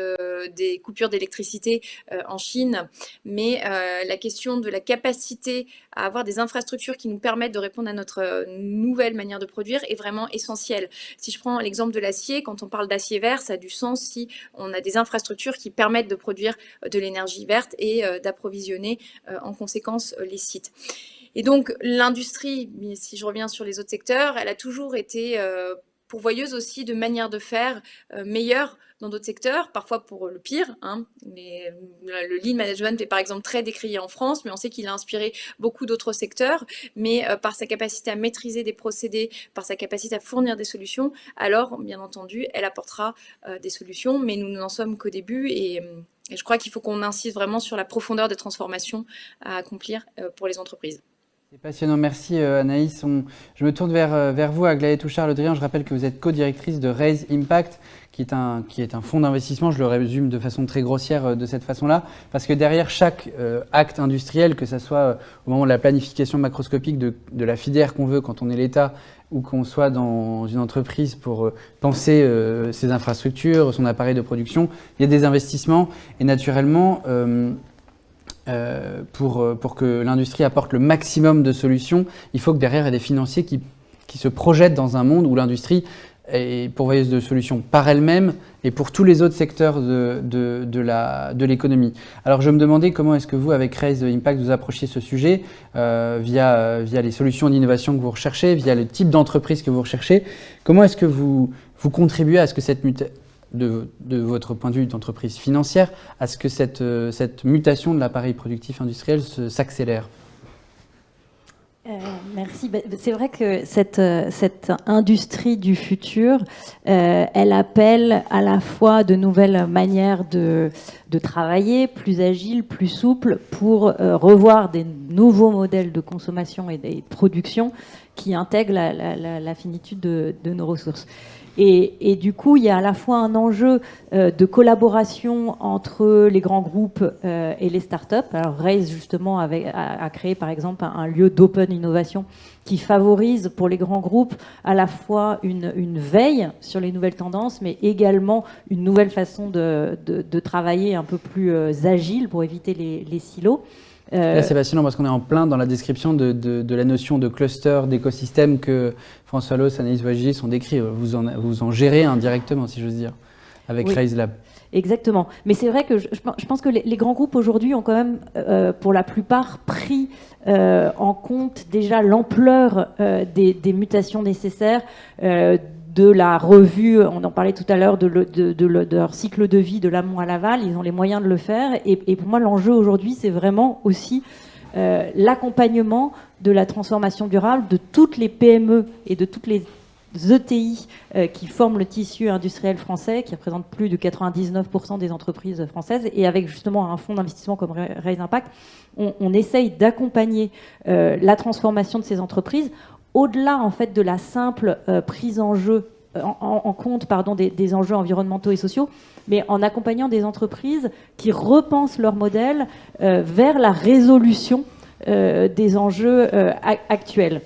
des coupures d'électricité en Chine, mais la question de la capacité à avoir des infrastructures qui nous permettent de répondre à notre nouvelle manière de produire est vraiment essentielle. Si je prends l'exemple de l'acier, quand on parle d'acier vert, ça a du sens si on a des infrastructures qui permettent de produire de l'énergie verte et d'approvisionner en conséquence les sites. Et donc l'industrie, si je reviens sur les autres secteurs, elle a toujours été pourvoyeuse aussi de manières de faire meilleures dans d'autres secteurs, parfois pour le pire. Le lean management est par exemple très décrié en France, mais on sait qu'il a inspiré beaucoup d'autres secteurs. Mais par sa capacité à maîtriser des procédés, par sa capacité à fournir des solutions, alors bien entendu, elle apportera des solutions, mais nous n'en sommes qu'au début, et je crois qu'il faut qu'on insiste vraiment sur la profondeur des transformations à accomplir pour les entreprises. C'est passionnant, merci Anaïs. Je me tourne vers vous, Aglaé Touchard-Le Drian. Je rappelle que vous êtes co-directrice de Raise Impact, qui est un fonds d'investissement. Je le résume de façon très grossière de cette façon-là, parce que derrière chaque acte industriel, que ce soit au moment de la planification macroscopique de la filière qu'on veut quand on est l'État, ou qu'on soit dans une entreprise pour penser ses infrastructures, son appareil de production, il y a des investissements et naturellement, pour que l'industrie apporte le maximum de solutions, il faut que derrière il y ait des financiers qui se projettent dans un monde où l'industrie est pourvoyeuse de solutions par elle-même et pour tous les autres secteurs de l'économie. Alors je me demandais comment est-ce que vous, avec Raise Impact, vous approchiez ce sujet via les solutions d'innovation que vous recherchez, via le type d'entreprise que vous recherchez. Comment est-ce que vous contribuez à ce que cette de votre point de vue d'entreprise financière, à ce que cette mutation de l'appareil productif industriel s'accélère? Merci. C'est vrai que cette industrie du futur, elle appelle à la fois de nouvelles manières de travailler, plus agiles, plus souples, pour revoir des nouveaux modèles de consommation et de production qui intègrent la finitude de nos ressources. Et du coup, il y a à la fois un enjeu de collaboration entre les grands groupes et les startups. Alors Raise, justement, a créé, par exemple, un lieu d'open innovation qui favorise pour les grands groupes à la fois une veille sur les nouvelles tendances, mais également une nouvelle façon de travailler un peu plus agile pour éviter les silos. Là, c'est fascinant parce qu'on est en plein dans la description de la notion de cluster, d'écosystème que François Loos, Anaïs Wajdi ont décrit. Vous en gérez indirectement, si j'ose dire, avec Raise Lab. Exactement. Mais c'est vrai que je pense que les grands groupes aujourd'hui ont quand même, pour la plupart, pris en compte déjà l'ampleur des mutations nécessaires, de la revue, on en parlait tout à l'heure, de leur cycle de vie de l'amont à l'aval. Ils ont les moyens de le faire. Et pour moi, l'enjeu aujourd'hui, c'est vraiment aussi l'accompagnement de la transformation durable de toutes les PME et de toutes les ETI qui forment le tissu industriel français, qui représente plus de 99% des entreprises françaises. Et avec justement un fonds d'investissement comme Raise Impact, on essaye d'accompagner la transformation de ces entreprises au-delà en fait de la simple prise en compte des enjeux environnementaux et sociaux, mais en accompagnant des entreprises qui repensent leur modèle vers la résolution des enjeux actuels.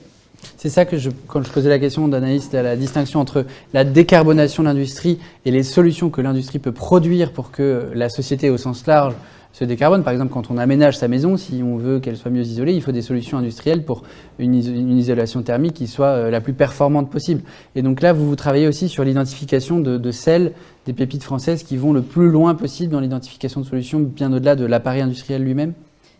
C'est ça que quand je posais la question d'Anaïs, la distinction entre la décarbonation de l'industrie et les solutions que l'industrie peut produire pour que la société au sens large se décarbone. Par exemple, quand on aménage sa maison, si on veut qu'elle soit mieux isolée, il faut des solutions industrielles pour une isolation thermique qui soit la plus performante possible. Et donc là, vous travaillez aussi sur l'identification de celles des pépites françaises qui vont le plus loin possible dans l'identification de solutions bien au-delà de l'appareil industriel lui-même.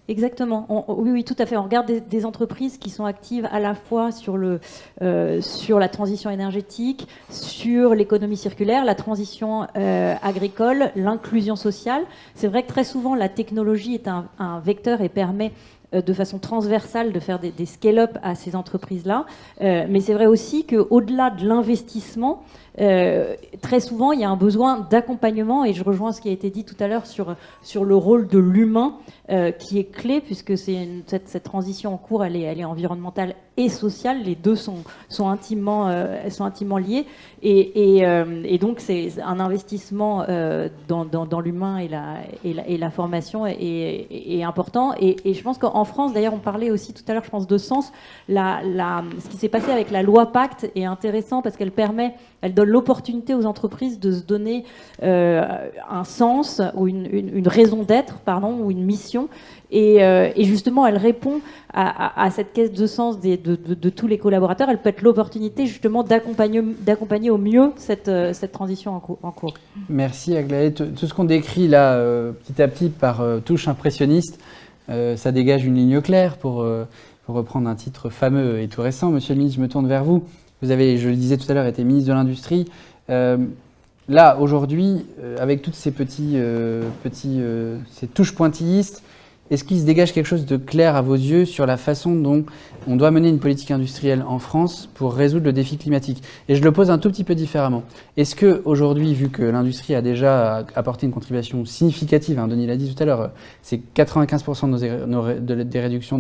Exactement. Oui, tout à fait. On regarde des entreprises qui sont actives à la fois sur la transition énergétique, sur l'économie circulaire, la transition agricole, l'inclusion sociale. C'est vrai que très souvent, la technologie est un vecteur et permet de façon transversale de faire des scale-up à ces entreprises-là. Mais c'est vrai aussi qu'au-delà de l'investissement, très souvent, il y a un besoin d'accompagnement, et je rejoins ce qui a été dit tout à l'heure sur le rôle de l'humain, qui est clé, puisque cette transition en cours, elle est environnementale et sociale. Les deux sont intimement liés, et donc c'est un investissement dans l'humain et la formation est important. Et je pense qu'en France, d'ailleurs, on parlait aussi tout à l'heure, je pense, de sens. Ce qui s'est passé avec la loi Pacte est intéressant parce elle donne l'opportunité aux entreprises de se donner un sens ou une raison d'être, ou une mission. Et justement, elle répond à cette quête de sens de tous les collaborateurs. Elle peut être l'opportunité justement d'accompagner au mieux cette transition en cours. Merci Aglaé. Tout ce qu'on décrit là, petit à petit, par touche impressionniste, ça dégage une ligne claire pour reprendre un titre fameux et tout récent. Monsieur le ministre, je me tourne vers vous. Vous avez, je le disais tout à l'heure, été ministre de l'Industrie. Là, aujourd'hui, avec toutes ces ces touches pointillistes, est-ce qu'il se dégage quelque chose de clair à vos yeux sur la façon dont on doit mener une politique industrielle en France pour résoudre le défi climatique? Et je le pose un tout petit peu différemment. Est-ce qu'aujourd'hui, vu que l'industrie a déjà apporté une contribution significative, Denis l'a dit tout à l'heure, c'est 95% des réductions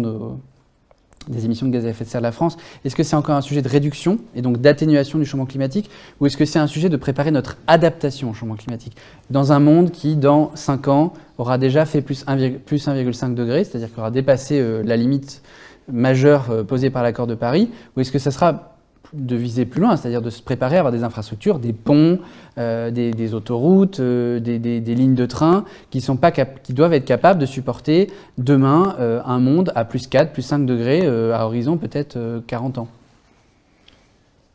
des émissions de gaz à effet de serre de la France. Est-ce que c'est encore un sujet de réduction et donc d'atténuation du changement climatique, ou est-ce que c'est un sujet de préparer notre adaptation au changement climatique dans un monde qui, dans 5 ans, aura déjà fait plus 1,5 degré, c'est-à-dire qu'il aura dépassé la limite majeure posée par l'accord de Paris, ou est-ce que ça sera de viser plus loin, c'est-à-dire de se préparer à avoir des infrastructures, des ponts, des autoroutes, des lignes de train qui doivent être capables de supporter demain un monde à plus 4, plus 5 degrés à horizon peut-être 40 ans.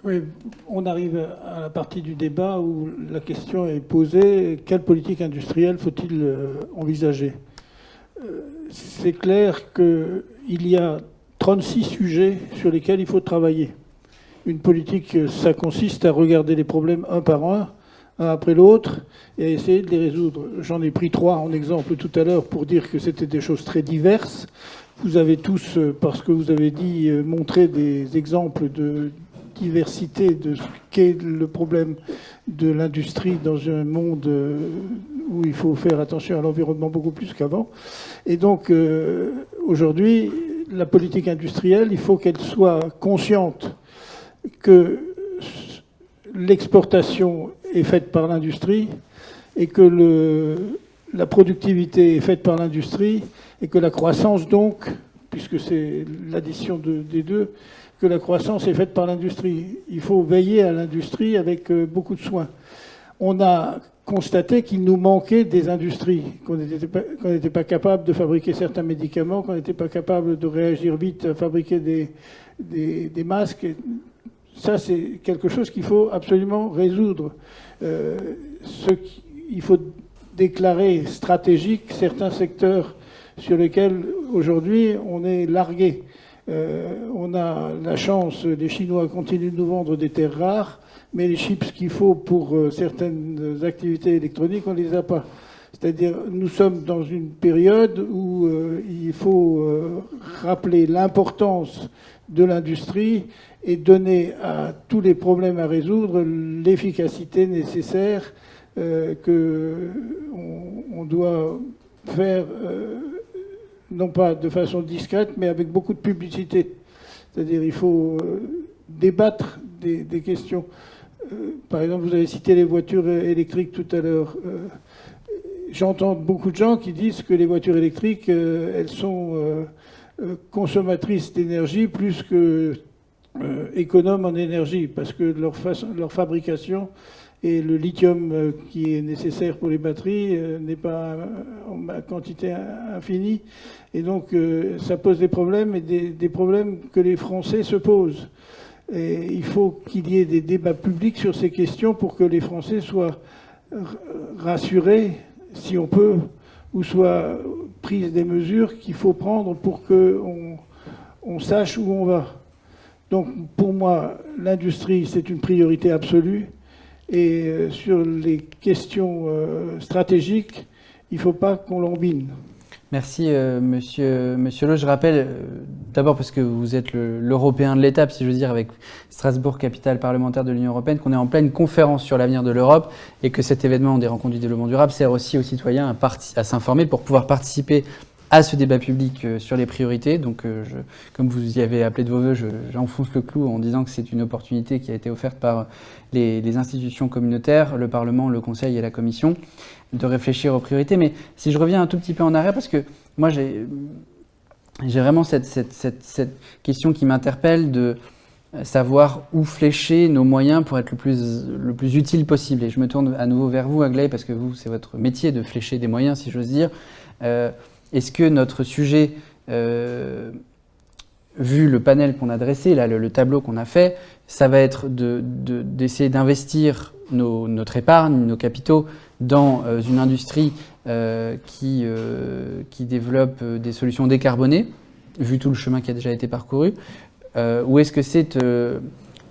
Oui, on arrive à la partie du débat où la question est posée, quelle politique industrielle faut-il envisager ? C'est clair qu'il y a 36 sujets sur lesquels il faut travailler. Une politique, ça consiste à regarder les problèmes un par un après l'autre, et à essayer de les résoudre. J'en ai pris 3 en exemple tout à l'heure pour dire que c'était des choses très diverses. Vous avez tous, parce que vous avez dit, montré des exemples de diversité de ce qu'est le problème de l'industrie dans un monde où il faut faire attention à l'environnement beaucoup plus qu'avant. Et donc, aujourd'hui, la politique industrielle, il faut qu'elle soit consciente que l'exportation est faite par l'industrie et que la productivité est faite par l'industrie et que la croissance donc, puisque c'est l'addition des deux, que la croissance est faite par l'industrie. Il faut veiller à l'industrie avec beaucoup de soin. On a constaté qu'il nous manquait des industries, qu'on n'était pas capable de fabriquer certains médicaments, qu'on n'était pas capable de réagir vite à fabriquer des masques. Ça, c'est quelque chose qu'il faut absolument résoudre. Il faut déclarer stratégique certains secteurs sur lesquels, aujourd'hui, on est largué. On a la chance, les Chinois continuent de nous vendre des terres rares, mais les chips qu'il faut pour certaines activités électroniques, on ne les a pas. C'est-à-dire, nous sommes dans une période où il faut rappeler l'importance de l'industrie et donner à tous les problèmes à résoudre l'efficacité nécessaire qu'on doit faire, non pas de façon discrète, mais avec beaucoup de publicité. C'est-à-dire il faut débattre des questions. Par exemple, vous avez cité les voitures électriques tout à l'heure. J'entends beaucoup de gens qui disent que les voitures électriques, elles sont consommatrices d'énergie plus que économes en énergie, parce que leur fabrication et le lithium qui est nécessaire pour les batteries n'est pas en quantité infinie. Et donc ça pose des problèmes, et des problèmes que les Français se posent. Et il faut qu'il y ait des débats publics sur ces questions pour que les Français soient rassurés, si on peut, ou soient prises des mesures qu'il faut prendre pour qu'on sache où on va. Donc pour moi, l'industrie, c'est une priorité absolue. Et sur les questions stratégiques, il ne faut pas qu'on l'embine. Merci, monsieur Le. Je rappelle, d'abord parce que vous êtes l'Européen de l'étape, si je veux dire, avec Strasbourg, capitale parlementaire de l'Union européenne, qu'on est en pleine conférence sur l'avenir de l'Europe et que cet événement des rencontres du développement durable sert aussi aux citoyens à s'informer pour pouvoir participer à ce débat public sur les priorités. Donc, comme vous y avez appelé de vos voeux, j'enfonce le clou en disant que c'est une opportunité qui a été offerte par les institutions communautaires, le Parlement, le Conseil et la Commission, de réfléchir aux priorités. Mais si je reviens un tout petit peu en arrière, parce que moi, j'ai vraiment cette question qui m'interpelle de savoir où flécher nos moyens pour être le plus utile possible. Et je me tourne à nouveau vers vous, Aglaé, parce que vous, c'est votre métier de flécher des moyens, si j'ose dire. Est-ce que notre sujet, vu le panel qu'on a dressé, là, le tableau qu'on a fait, ça va être d'essayer d'investir notre épargne, nos capitaux dans une industrie qui développe des solutions décarbonées, vu tout le chemin qui a déjà été parcouru, ou est-ce que c'est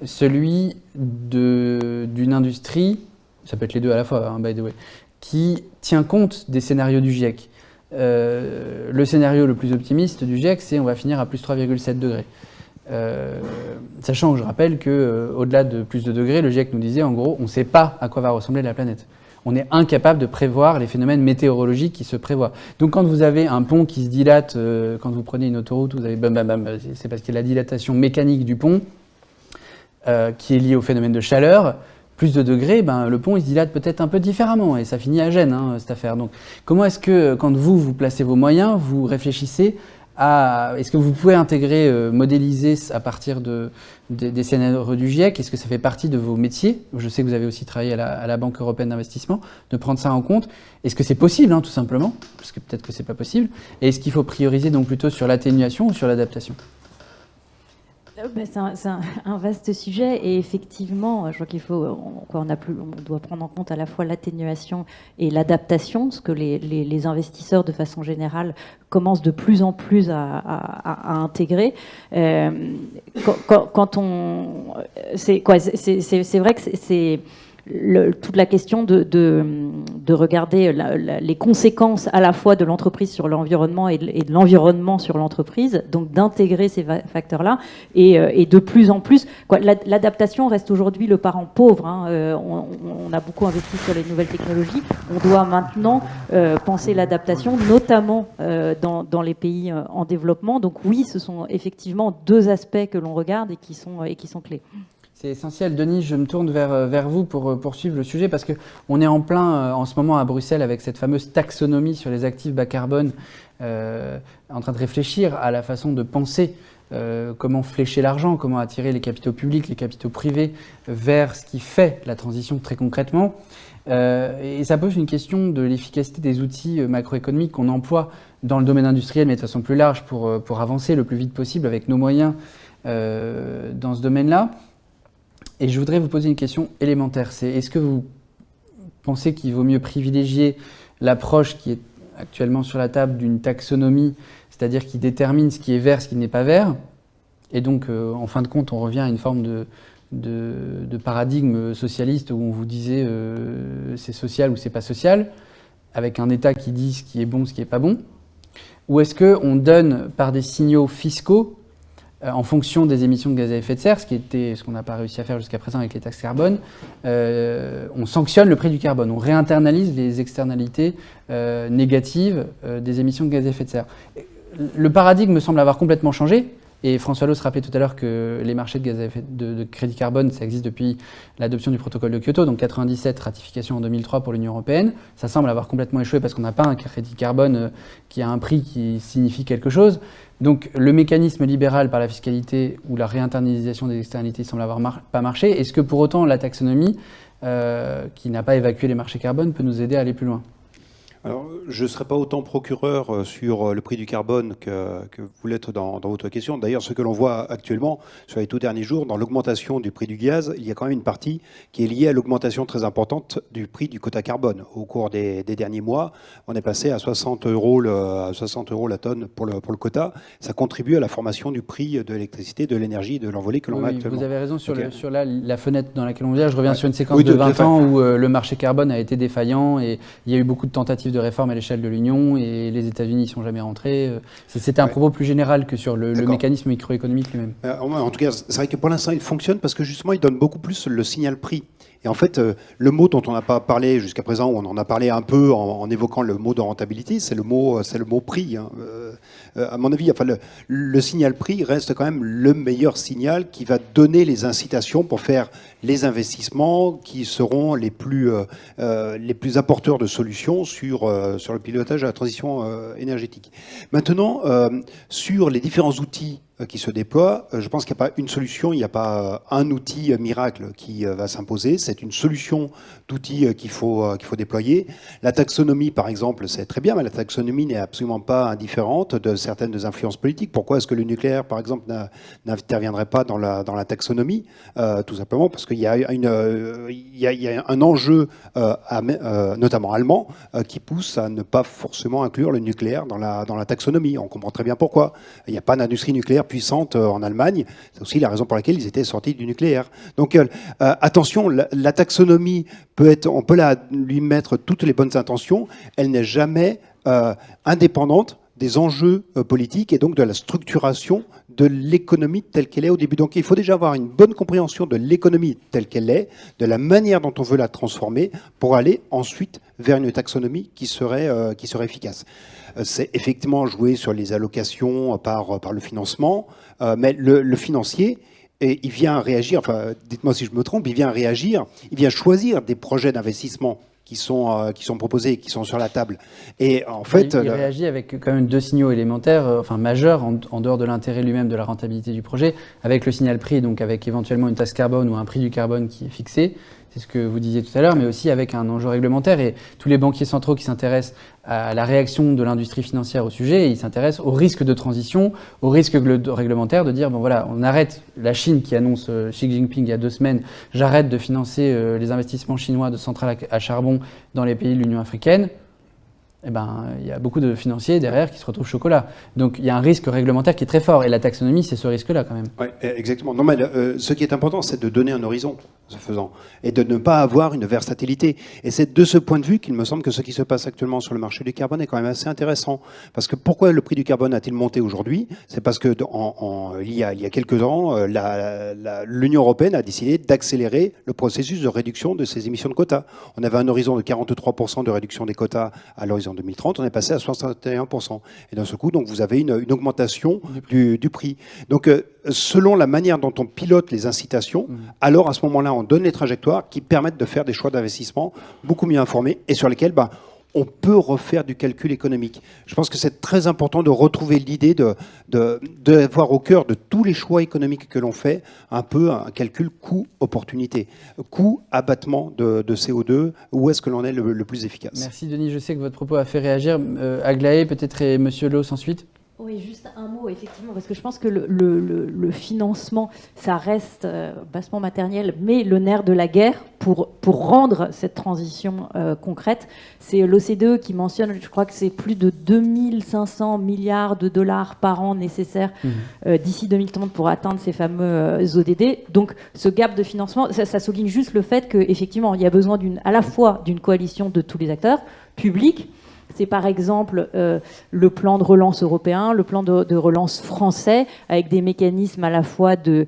celui d'une industrie, ça peut être les deux à la fois, hein, by the way, qui tient compte des scénarios du GIEC. Le scénario le plus optimiste du GIEC, c'est on va finir à plus 3,7 degrés. Sachant que je rappelle qu'au-delà de plus de degrés, le GIEC nous disait en gros, on ne sait pas à quoi va ressembler la planète. on est incapable de prévoir les phénomènes météorologiques qui se prévoient. Donc quand vous avez un pont qui se dilate, quand vous prenez une autoroute, vous avez bam bam bam, c'est parce qu'il y a la dilatation mécanique du pont qui est liée au phénomène de chaleur. Plus de degrés, le pont il se dilate peut-être un peu différemment et ça finit à Gênes, cette affaire. Donc comment est-ce que quand vous placez vos moyens, vous réfléchissez est-ce que vous pouvez intégrer, modéliser à partir des scénarios du GIEC? Est-ce que ça fait partie de vos métiers? Je sais que vous avez aussi travaillé à la Banque européenne d'investissement, de prendre ça en compte. Est-ce que c'est possible, tout simplement? Parce que peut-être que c'est pas possible. Et est-ce qu'il faut prioriser donc plutôt sur l'atténuation ou sur l'adaptation? C'est un vaste sujet et effectivement, je crois qu'il faut, on doit prendre en compte à la fois l'atténuation et l'adaptation, ce que les investisseurs de façon générale commencent de plus en plus à intégrer. C'est vrai que c'est toute la question de regarder les conséquences à la fois de l'entreprise sur l'environnement et de l'environnement sur l'entreprise, donc d'intégrer ces facteurs-là. Et de plus en plus, l'adaptation reste aujourd'hui le parent pauvre. On a beaucoup investi sur les nouvelles technologies. On doit maintenant penser l'adaptation, notamment dans les pays en développement. Donc oui, ce sont effectivement deux aspects que l'on regarde et qui sont clés. C'est essentiel. Denis, je me tourne vers vous pour poursuivre le sujet parce qu'on est en plein en ce moment à Bruxelles avec cette fameuse taxonomie sur les actifs bas carbone, en train de réfléchir à la façon de penser comment flécher l'argent, comment attirer les capitaux publics, les capitaux privés vers ce qui fait la transition très concrètement. Et ça pose une question de l'efficacité des outils macroéconomiques qu'on emploie dans le domaine industriel, mais de façon plus large pour avancer le plus vite possible avec nos moyens dans ce domaine-là. Et je voudrais vous poser une question élémentaire. Est-ce que vous pensez qu'il vaut mieux privilégier l'approche qui est actuellement sur la table d'une taxonomie, c'est-à-dire qui détermine ce qui est vert, ce qui n'est pas vert, et donc en fin de compte on revient à une forme de paradigme socialiste où on vous disait c'est social ou c'est pas social, avec un État qui dit ce qui est bon, ce qui est pas bon, ou est-ce qu'on donne par des signaux fiscaux en fonction des émissions de gaz à effet de serre, ce qu'on n'a pas réussi à faire jusqu'à présent avec les taxes carbone, on sanctionne le prix du carbone, on réinternalise les externalités négatives des émissions de gaz à effet de serre. Le paradigme me semble avoir complètement changé, et François Allot se rappelait tout à l'heure que les marchés de gaz à effet de crédit carbone, ça existe depuis l'adoption du protocole de Kyoto, donc 97, ratification en 2003 pour l'Union européenne. Ça semble avoir complètement échoué parce qu'on n'a pas un crédit carbone qui a un prix qui signifie quelque chose. Donc le mécanisme libéral par la fiscalité ou la réinternalisation des externalités semble avoir pas marché. Est-ce que pour autant la taxonomie, qui n'a pas évacué les marchés carbone, peut nous aider à aller plus loin ? Alors, je ne serai pas autant procureur sur le prix du carbone que vous l'êtes dans votre question. D'ailleurs, ce que l'on voit actuellement sur les tout derniers jours, dans l'augmentation du prix du gaz, il y a quand même une partie qui est liée à l'augmentation très importante du prix du quota carbone. Au cours des derniers mois, on est passé à 60 € la tonne pour le quota. Ça contribue à la formation du prix de l'électricité, de l'énergie, de l'envolée que l'on a actuellement. Vous avez raison sur la fenêtre dans laquelle on vient. Je reviens sur une séquence de 20 ans où le marché carbone a été défaillant et il y a eu beaucoup de tentatives de réforme à l'échelle de l'Union et les États-Unis n'y sont jamais rentrés. C'était un propos plus général que sur le mécanisme microéconomique lui-même. En tout cas, c'est vrai que pour l'instant, il fonctionne parce que justement, il donne beaucoup plus le signal prix. Et en fait, le mot dont on n'a pas parlé jusqu'à présent, on en a parlé un peu en évoquant le mot de rentabilité, c'est le mot prix. À mon avis, le signal prix reste quand même le meilleur signal qui va donner les incitations pour faire les investissements qui seront les plus apporteurs de solutions sur le pilotage de la transition énergétique. Maintenant, sur les différents outils qui se déploient, je pense qu'il n'y a pas une solution, il n'y a pas un outil miracle qui va s'imposer. C'est une solution d'outils qu'il faut déployer. La taxonomie, par exemple, c'est très bien, mais la taxonomie n'est absolument pas indifférente de certaines influences politiques. Pourquoi est-ce que le nucléaire, par exemple, n'interviendrait pas dans la taxonomie? Tout simplement parce qu'il y a un enjeu, notamment allemand, qui pousse à ne pas forcément inclure le nucléaire dans la taxonomie. On comprend très bien pourquoi. Il n'y a pas d'industrie nucléaire puissante en Allemagne. C'est aussi la raison pour laquelle ils étaient sortis du nucléaire. Donc attention, la taxonomie on peut lui mettre toutes les bonnes intentions. Elle n'est jamais indépendante des enjeux politiques et donc de la structuration de l'économie telle qu'elle est au début. Donc il faut déjà avoir une bonne compréhension de l'économie telle qu'elle est, de la manière dont on veut la transformer pour aller ensuite vers une taxonomie qui serait efficace. C'est effectivement jouer sur les allocations par le financement, mais le financier, et il vient réagir, enfin dites-moi si je me trompe, il vient réagir, il vient choisir des projets d'investissement qui sont proposés, qui sont sur la table. Et en fait, il réagit avec quand même 2 signaux élémentaires, majeurs, en dehors de l'intérêt lui-même de la rentabilité du projet, avec le signal prix, donc avec éventuellement une taxe carbone ou un prix du carbone qui est fixé. C'est ce que vous disiez tout à l'heure, mais aussi avec un enjeu réglementaire. Et tous les banquiers centraux qui s'intéressent à la réaction de l'industrie financière au sujet, ils s'intéressent au risque de transition, au risque réglementaire de dire, bon voilà, on arrête la Chine qui annonce, Xi Jinping il y a 2 semaines, j'arrête de financer les investissements chinois de centrales à charbon dans les pays de l'Union africaine. Eh ben, il y a beaucoup de financiers derrière qui se retrouvent chocolat. Donc il y a un risque réglementaire qui est très fort. Et la taxonomie, c'est ce risque-là quand même. Oui, exactement. Non, mais ce qui est important, c'est de donner un horizon, ce faisant, et de ne pas avoir une versatilité. Et c'est de ce point de vue qu'il me semble que ce qui se passe actuellement sur le marché du carbone est quand même assez intéressant. Parce que pourquoi le prix du carbone a-t-il monté aujourd'hui? C'est parce que il y a quelques ans, l'Union européenne a décidé d'accélérer le processus de réduction de ses émissions de quotas. On avait un horizon de 43% de réduction des quotas à l'horizon 2030, on est passé à 61%. Et d'un seul coup, donc, vous avez une augmentation du prix. Donc, selon la manière dont on pilote les incitations, alors à ce moment-là, on donne les trajectoires qui permettent de faire des choix d'investissement beaucoup mieux informés et sur lesquels on peut refaire du calcul économique. Je pense que c'est très important de retrouver l'idée d'avoir au cœur de tous les choix économiques que l'on fait un peu un calcul coût-opportunité, coût-abattement de CO2, où est-ce que l'on est le plus efficace. Merci Denis, je sais que votre propos a fait réagir. Aglaé peut-être et Monsieur Loos ensuite. Oui, juste un mot, effectivement, parce que je pense que le financement, ça reste bassement matériel, mais le nerf de la guerre pour rendre cette transition concrète. C'est l'OCDE qui mentionne, je crois que c'est plus de 2500 milliards de dollars par an nécessaires d'ici 2030 pour atteindre ces fameux ODD. Donc ce gap de financement, ça souligne juste le fait qu'effectivement, il y a besoin à la fois d'une coalition de tous les acteurs publics. C'est par exemple le plan de relance européen, le plan de relance français, avec des mécanismes à la fois de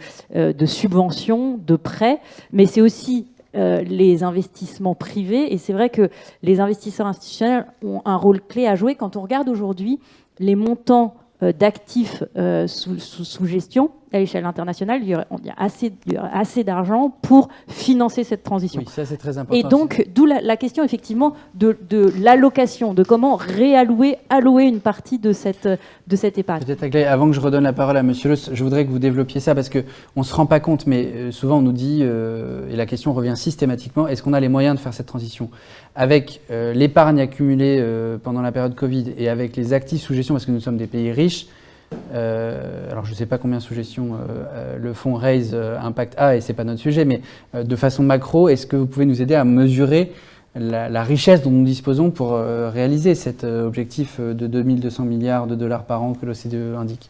subvention, de prêts, mais c'est aussi les investissements privés. Et c'est vrai que les investisseurs institutionnels ont un rôle clé à jouer. Quand on regarde aujourd'hui les montants d'actifs sous gestion à l'échelle internationale, il y a assez d'argent pour financer cette transition. Oui, ça c'est très important. Et donc, d'où la question effectivement de l'allocation, de comment allouer une partie de cette épargne. Peut-être Aglaé, avant que je redonne la parole à Monsieur Loos, je voudrais que vous développiez ça parce qu'on ne se rend pas compte, mais souvent on nous dit, et la question revient systématiquement, est-ce qu'on a les moyens de faire cette transition? Avec l'épargne accumulée pendant la période Covid et avec les actifs sous gestion, parce que nous sommes des pays riches, alors je ne sais pas combien sous gestion le fonds Raise Impact a, et ce n'est pas notre sujet, mais de façon macro, est-ce que vous pouvez nous aider à mesurer la richesse dont nous disposons pour réaliser cet objectif de 2200 milliards de dollars par an que l'OCDE indique?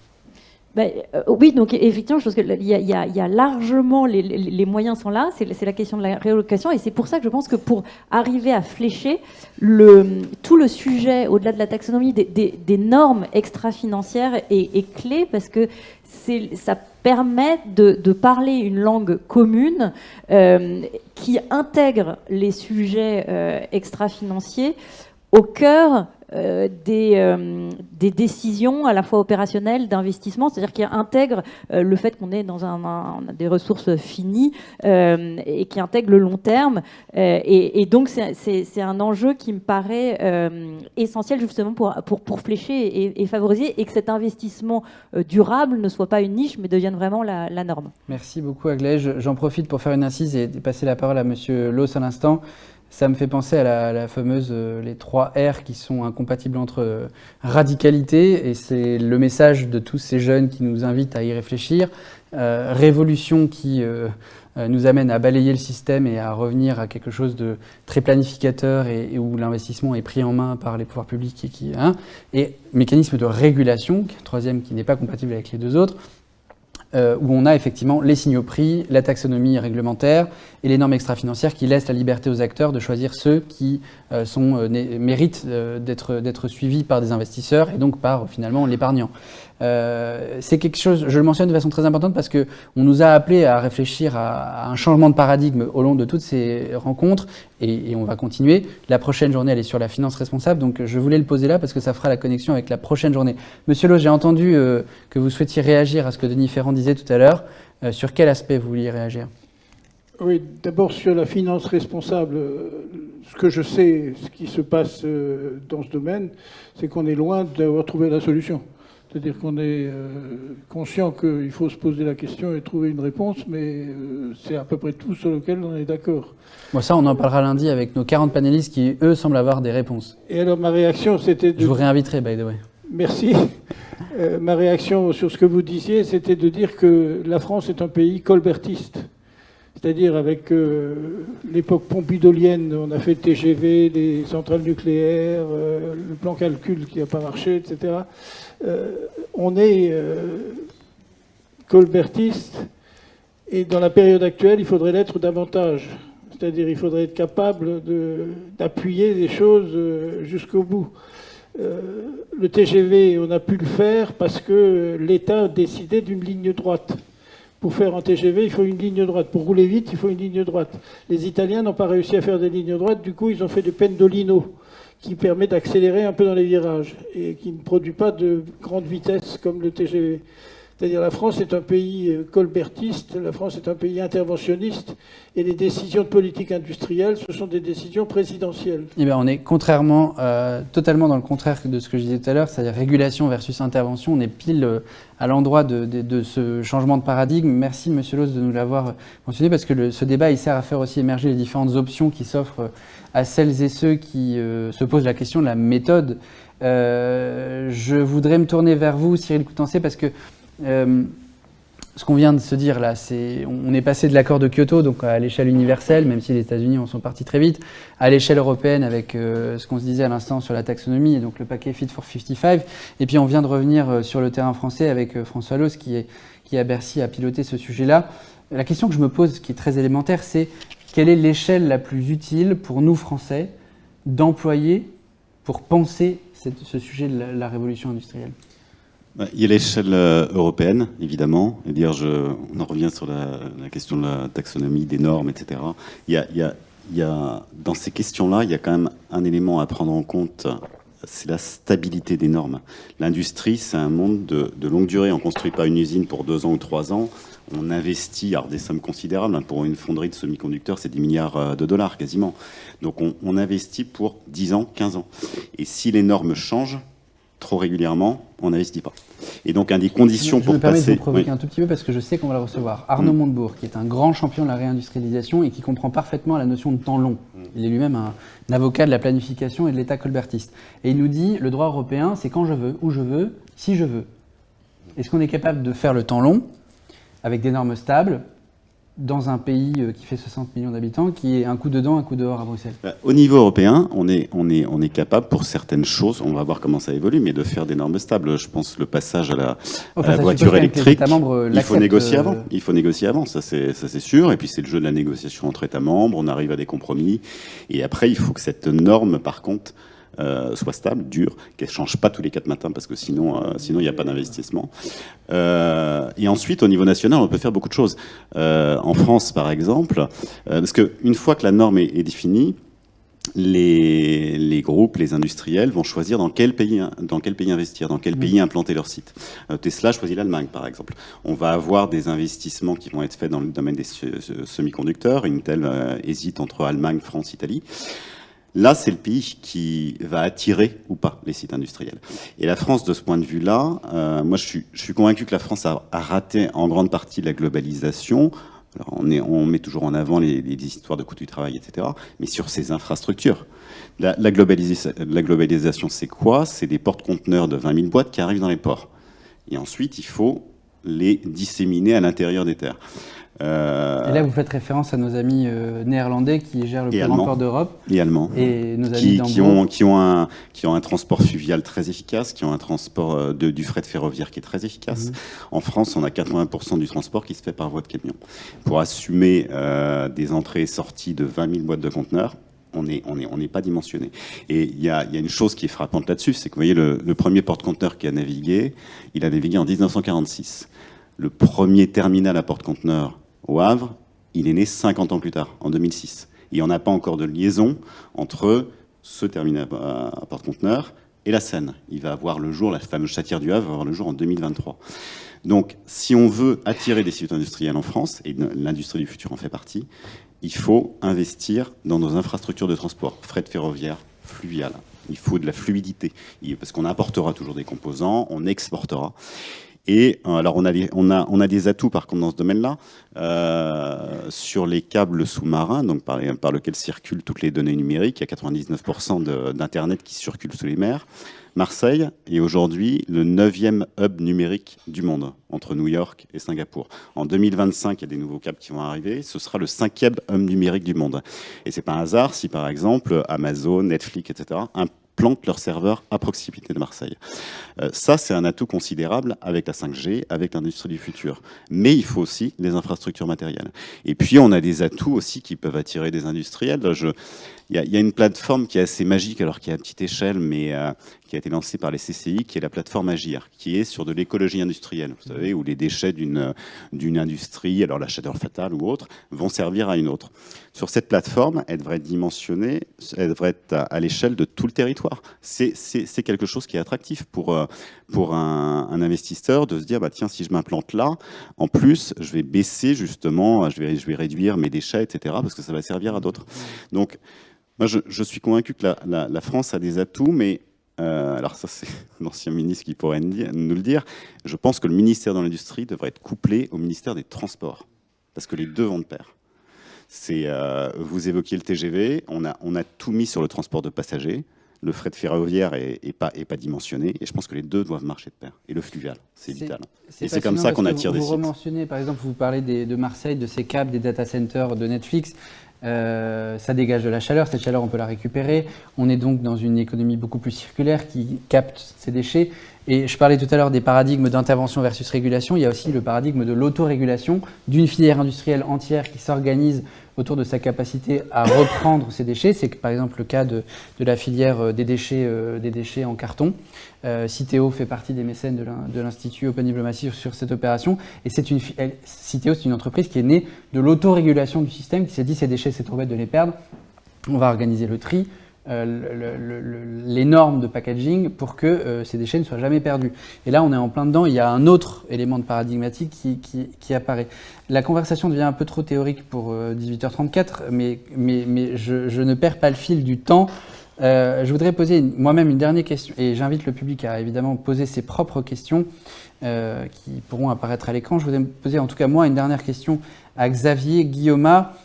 Oui, donc effectivement, je pense qu'il y a largement, les moyens sont là, c'est la question de la réallocation, et c'est pour ça que je pense que pour arriver à flécher tout le sujet, au-delà de la taxonomie, des normes extra-financières est clé, parce que ça permet de parler une langue commune qui intègre les sujets extra-financiers au cœur des décisions à la fois opérationnelles, d'investissement, c'est-à-dire qui intègre le fait qu'on est dans des ressources finies et qui intègre le long terme. Et donc c'est un enjeu qui me paraît essentiel justement pour flécher et favoriser, et que cet investissement durable ne soit pas une niche mais devienne vraiment la norme. Merci beaucoup Aglaé. J'en profite pour faire une incise et passer la parole à Monsieur Loos à l'instant. Ça me fait penser à la fameuse, les 3 R qui sont incompatibles entre radicalité, et c'est le message de tous ces jeunes qui nous invitent à y réfléchir, révolution qui nous amène à balayer le système et à revenir à quelque chose de très planificateur et où l'investissement est pris en main par les pouvoirs publics et mécanisme de régulation, qui est le 3e qui n'est pas compatible avec les 2 autres. où on a effectivement les signaux prix, la taxonomie réglementaire et les normes extra-financières qui laissent la liberté aux acteurs de choisir ceux qui méritent d'être suivis par des investisseurs et donc par finalement l'épargnant. C'est quelque chose, je le mentionne de façon très importante parce qu'on nous a appelés à réfléchir à un changement de paradigme au long de toutes ces rencontres et on va continuer. La prochaine journée, elle est sur la finance responsable, donc je voulais le poser là parce que ça fera la connexion avec la prochaine journée. Monsieur Loos, j'ai entendu que vous souhaitiez réagir à ce que Denis Ferrand disait tout à l'heure. Sur quel aspect vous vouliez réagir ? Oui, d'abord sur la finance responsable, ce que je sais, ce qui se passe dans ce domaine, c'est qu'on est loin d'avoir trouvé la solution. C'est-à-dire qu'on est conscient qu'il faut se poser la question et trouver une réponse, mais c'est à peu près tout sur lequel on est d'accord. Bon, ça, on en parlera lundi avec nos 40 panélistes qui, eux, semblent avoir des réponses. Et alors, ma réaction, c'était de... Je vous réinviterai, by the way. Merci. Ma réaction sur ce que vous disiez, c'était de dire que la France est un pays colbertiste. C'est-à-dire avec l'époque pompidolienne, on a fait le TGV, les centrales nucléaires, le plan calcul qui n'a pas marché, etc. On est colbertiste et dans la période actuelle, il faudrait l'être davantage. C'est-à-dire il faudrait être capable d'appuyer les choses jusqu'au bout. Le TGV, on a pu le faire parce que l'État a décidé d'une ligne droite. Pour faire un TGV, il faut une ligne droite. Pour rouler vite, il faut une ligne droite. Les Italiens n'ont pas réussi à faire des lignes droites, du coup, ils ont fait du pendolino, qui permet d'accélérer un peu dans les virages et qui ne produit pas de grande vitesse comme le TGV. C'est-à-dire la France est un pays colbertiste, la France est un pays interventionniste et les décisions de politique industrielle, ce sont des décisions présidentielles. Eh bien, on est totalement dans le contraire de ce que je disais tout à l'heure, c'est-à-dire régulation versus intervention. On est pile à l'endroit de ce changement de paradigme. Merci, Monsieur Loos, de nous l'avoir mentionné parce que ce débat, il sert à faire aussi émerger les différentes options qui s'offrent à celles et ceux qui se posent la question de la méthode. Je voudrais me tourner vers vous, Cyril Coutancé, parce que ce qu'on vient de se dire là, on est passé de l'accord de Kyoto, donc à l'échelle universelle, même si les États-Unis en sont partis très vite, à l'échelle européenne avec ce qu'on se disait à l'instant sur la taxonomie, et donc le paquet Fit for 55. Et puis on vient de revenir sur le terrain français avec François Loos qui à Bercy a piloté ce sujet-là. La question que je me pose, qui est très élémentaire, c'est quelle est l'échelle la plus utile pour nous Français d'employer pour penser ce sujet de la révolution industrielle ? Il y a l'échelle européenne, évidemment, et dire on en revient sur la question de la taxonomie, des normes, etc. Il y a dans ces questions-là, il y a quand même un élément à prendre en compte, c'est la stabilité des normes. L'industrie, c'est un monde de longue durée. On ne construit pas une usine pour 2 ans ou 3 ans. On investit des sommes considérables. Pour une fonderie de semi-conducteurs, c'est 10 milliards de dollars quasiment. Donc on investit pour 10 ans, 15 ans. Et si les normes changent trop régulièrement, on n'investit pas. Et donc, une des conditions pour passer... Je me permets de vous provoquer un tout petit peu parce que je sais qu'on va le recevoir. Arnaud Montebourg, qui est un grand champion de la réindustrialisation et qui comprend parfaitement la notion de temps long. Il est lui-même un avocat de la planification et de l'État colbertiste. Et il nous dit, le droit européen, c'est quand je veux, où je veux, si je veux. Est-ce qu'on est capable de faire le temps long avec des normes stables dans un pays qui fait 60 millions d'habitants, qui est un coup dedans, un coup dehors à Bruxelles? Au niveau européen, on est capable pour certaines choses, on va voir comment ça évolue, mais de faire des normes stables. Je pense le passage à la voiture électrique, il faut négocier avant. Il faut négocier avant, ça c'est sûr. Et puis c'est le jeu de la négociation entre États membres, on arrive à des compromis. Et après, il faut que cette norme, par contre, soit stable, dure, qu'elle ne change pas tous les 4 matins parce que sinon il n'y a pas d'investissement. Et ensuite, au niveau national, on peut faire beaucoup de choses. En France, par exemple, parce qu'une fois que la norme est définie, les groupes, les industriels vont choisir dans quel pays investir, dans quel pays implanter leur site. Tesla choisit l'Allemagne, par exemple. On va avoir des investissements qui vont être faits dans le domaine des semi-conducteurs. Intel hésite entre Allemagne, France, Italie. Là, c'est le pays qui va attirer ou pas les sites industriels. Et la France, de ce point de vue-là, moi, je suis convaincu que la France a raté en grande partie la globalisation. Alors, on met toujours en avant les histoires de coût du travail, etc. Mais sur ces infrastructures, la globalisation, c'est quoi? C'est des porte-conteneurs de 20 000 boîtes qui arrivent dans les ports. Et ensuite, il faut les disséminer à l'intérieur des terres. Et là, vous faites référence à nos amis néerlandais qui gèrent le plus grand port d'Europe. Et allemands. Et nos amis qui ont un transport fluvial très efficace, qui ont un transport du fret ferroviaire qui est très efficace. En France, on a 80% du transport qui se fait par voie de camion. Pour assumer des entrées et sorties de 20 000 boîtes de conteneurs, on n'est pas dimensionné. Et il y a une chose qui est frappante là-dessus, c'est que vous voyez, le premier porte-conteneur qui a navigué, il a navigué en 1946. Le premier terminal à porte-conteneur au Havre, il est né 50 ans plus tard, en 2006. Il n'y en a pas encore de liaison entre ce terminal à porte-conteneur et la Seine. Il va avoir le jour, la fameuse chatière du Havre va avoir le jour en 2023. Donc, si on veut attirer des sites industriels en France, et l'industrie du futur en fait partie, il faut investir dans nos infrastructures de transport, fret ferroviaire, fluvial. Il faut de la fluidité, parce qu'on importera toujours des composants, on exportera. Et alors on a des atouts par contre dans ce domaine-là sur les câbles sous-marins, donc par lesquels circulent toutes les données numériques. Il y a 99% d'internet qui circule sous les mers. Marseille est aujourd'hui le 9e hub numérique du monde, entre New York et Singapour. En 2025, il y a des nouveaux câbles qui vont arriver. Ce sera le 5e hub numérique du monde. Et c'est pas un hasard si, par exemple, Amazon, Netflix, etc., implantent leurs serveurs à proximité de Marseille. Ça, c'est un atout considérable avec la 5G, avec l'industrie du futur. Mais il faut aussi des infrastructures matérielles. Et puis, on a des atouts aussi qui peuvent attirer des industriels. Il y a une plateforme qui est assez magique, alors qui est à petite échelle, mais qui a été lancée par les CCI, qui est la plateforme Agir, qui est sur de l'écologie industrielle, vous savez, où les déchets d'une industrie, alors la chaleur fatale ou autre, vont servir à une autre. Sur cette plateforme, elle devrait être dimensionnée, elle devrait être à l'échelle de tout le territoire. C'est quelque chose qui est attractif pour un investisseur de se dire, bah, tiens, si je m'implante là, en plus, je vais baisser justement, je vais réduire mes déchets, etc., parce que ça va servir à d'autres. Donc, moi, je suis convaincu que la France a des atouts, mais alors ça, c'est l'ancien ministre qui pourrait nous le dire. Je pense que le ministère de l'Industrie devrait être couplé au ministère des Transports, parce que les deux vont de pair. Vous évoquiez le TGV, on a tout mis sur le transport de passagers. Le fret ferroviaire est pas dimensionné, et je pense que les deux doivent marcher de pair. Et le fluvial, c'est vital. Et c'est comme ça qu'on attire des sites. Vous mentionnez, par exemple, vous parlez de Marseille, de ces câbles, des data centers de Netflix. Ça dégage de la chaleur, cette chaleur on peut la récupérer. On est donc dans une économie beaucoup plus circulaire qui capte ces déchets. Et je parlais tout à l'heure des paradigmes d'intervention versus régulation. Il y a aussi le paradigme de l'autorégulation d'une filière industrielle entière qui s'organise autour de sa capacité à reprendre ces déchets. C'est par exemple le cas de la filière des déchets en carton. Citeo fait partie des mécènes de l'Institut Open Diplomacy sur cette opération. Et Citeo, c'est une entreprise qui est née de l'autorégulation du système, qui s'est dit ces déchets, c'est trop bête de les perdre. On va organiser le tri, les normes de packaging pour que ces déchets ne soient jamais perdus. Et là, on est en plein dedans. Il y a un autre élément de paradigmatique qui apparaît. La conversation devient un peu trop théorique pour 18h34, mais je ne perds pas le fil du temps. Je voudrais poser moi-même une dernière question, et j'invite le public à évidemment poser ses propres questions qui pourront apparaître à l'écran. Je voudrais poser en tout cas moi une dernière question à Xavier Guillaumat,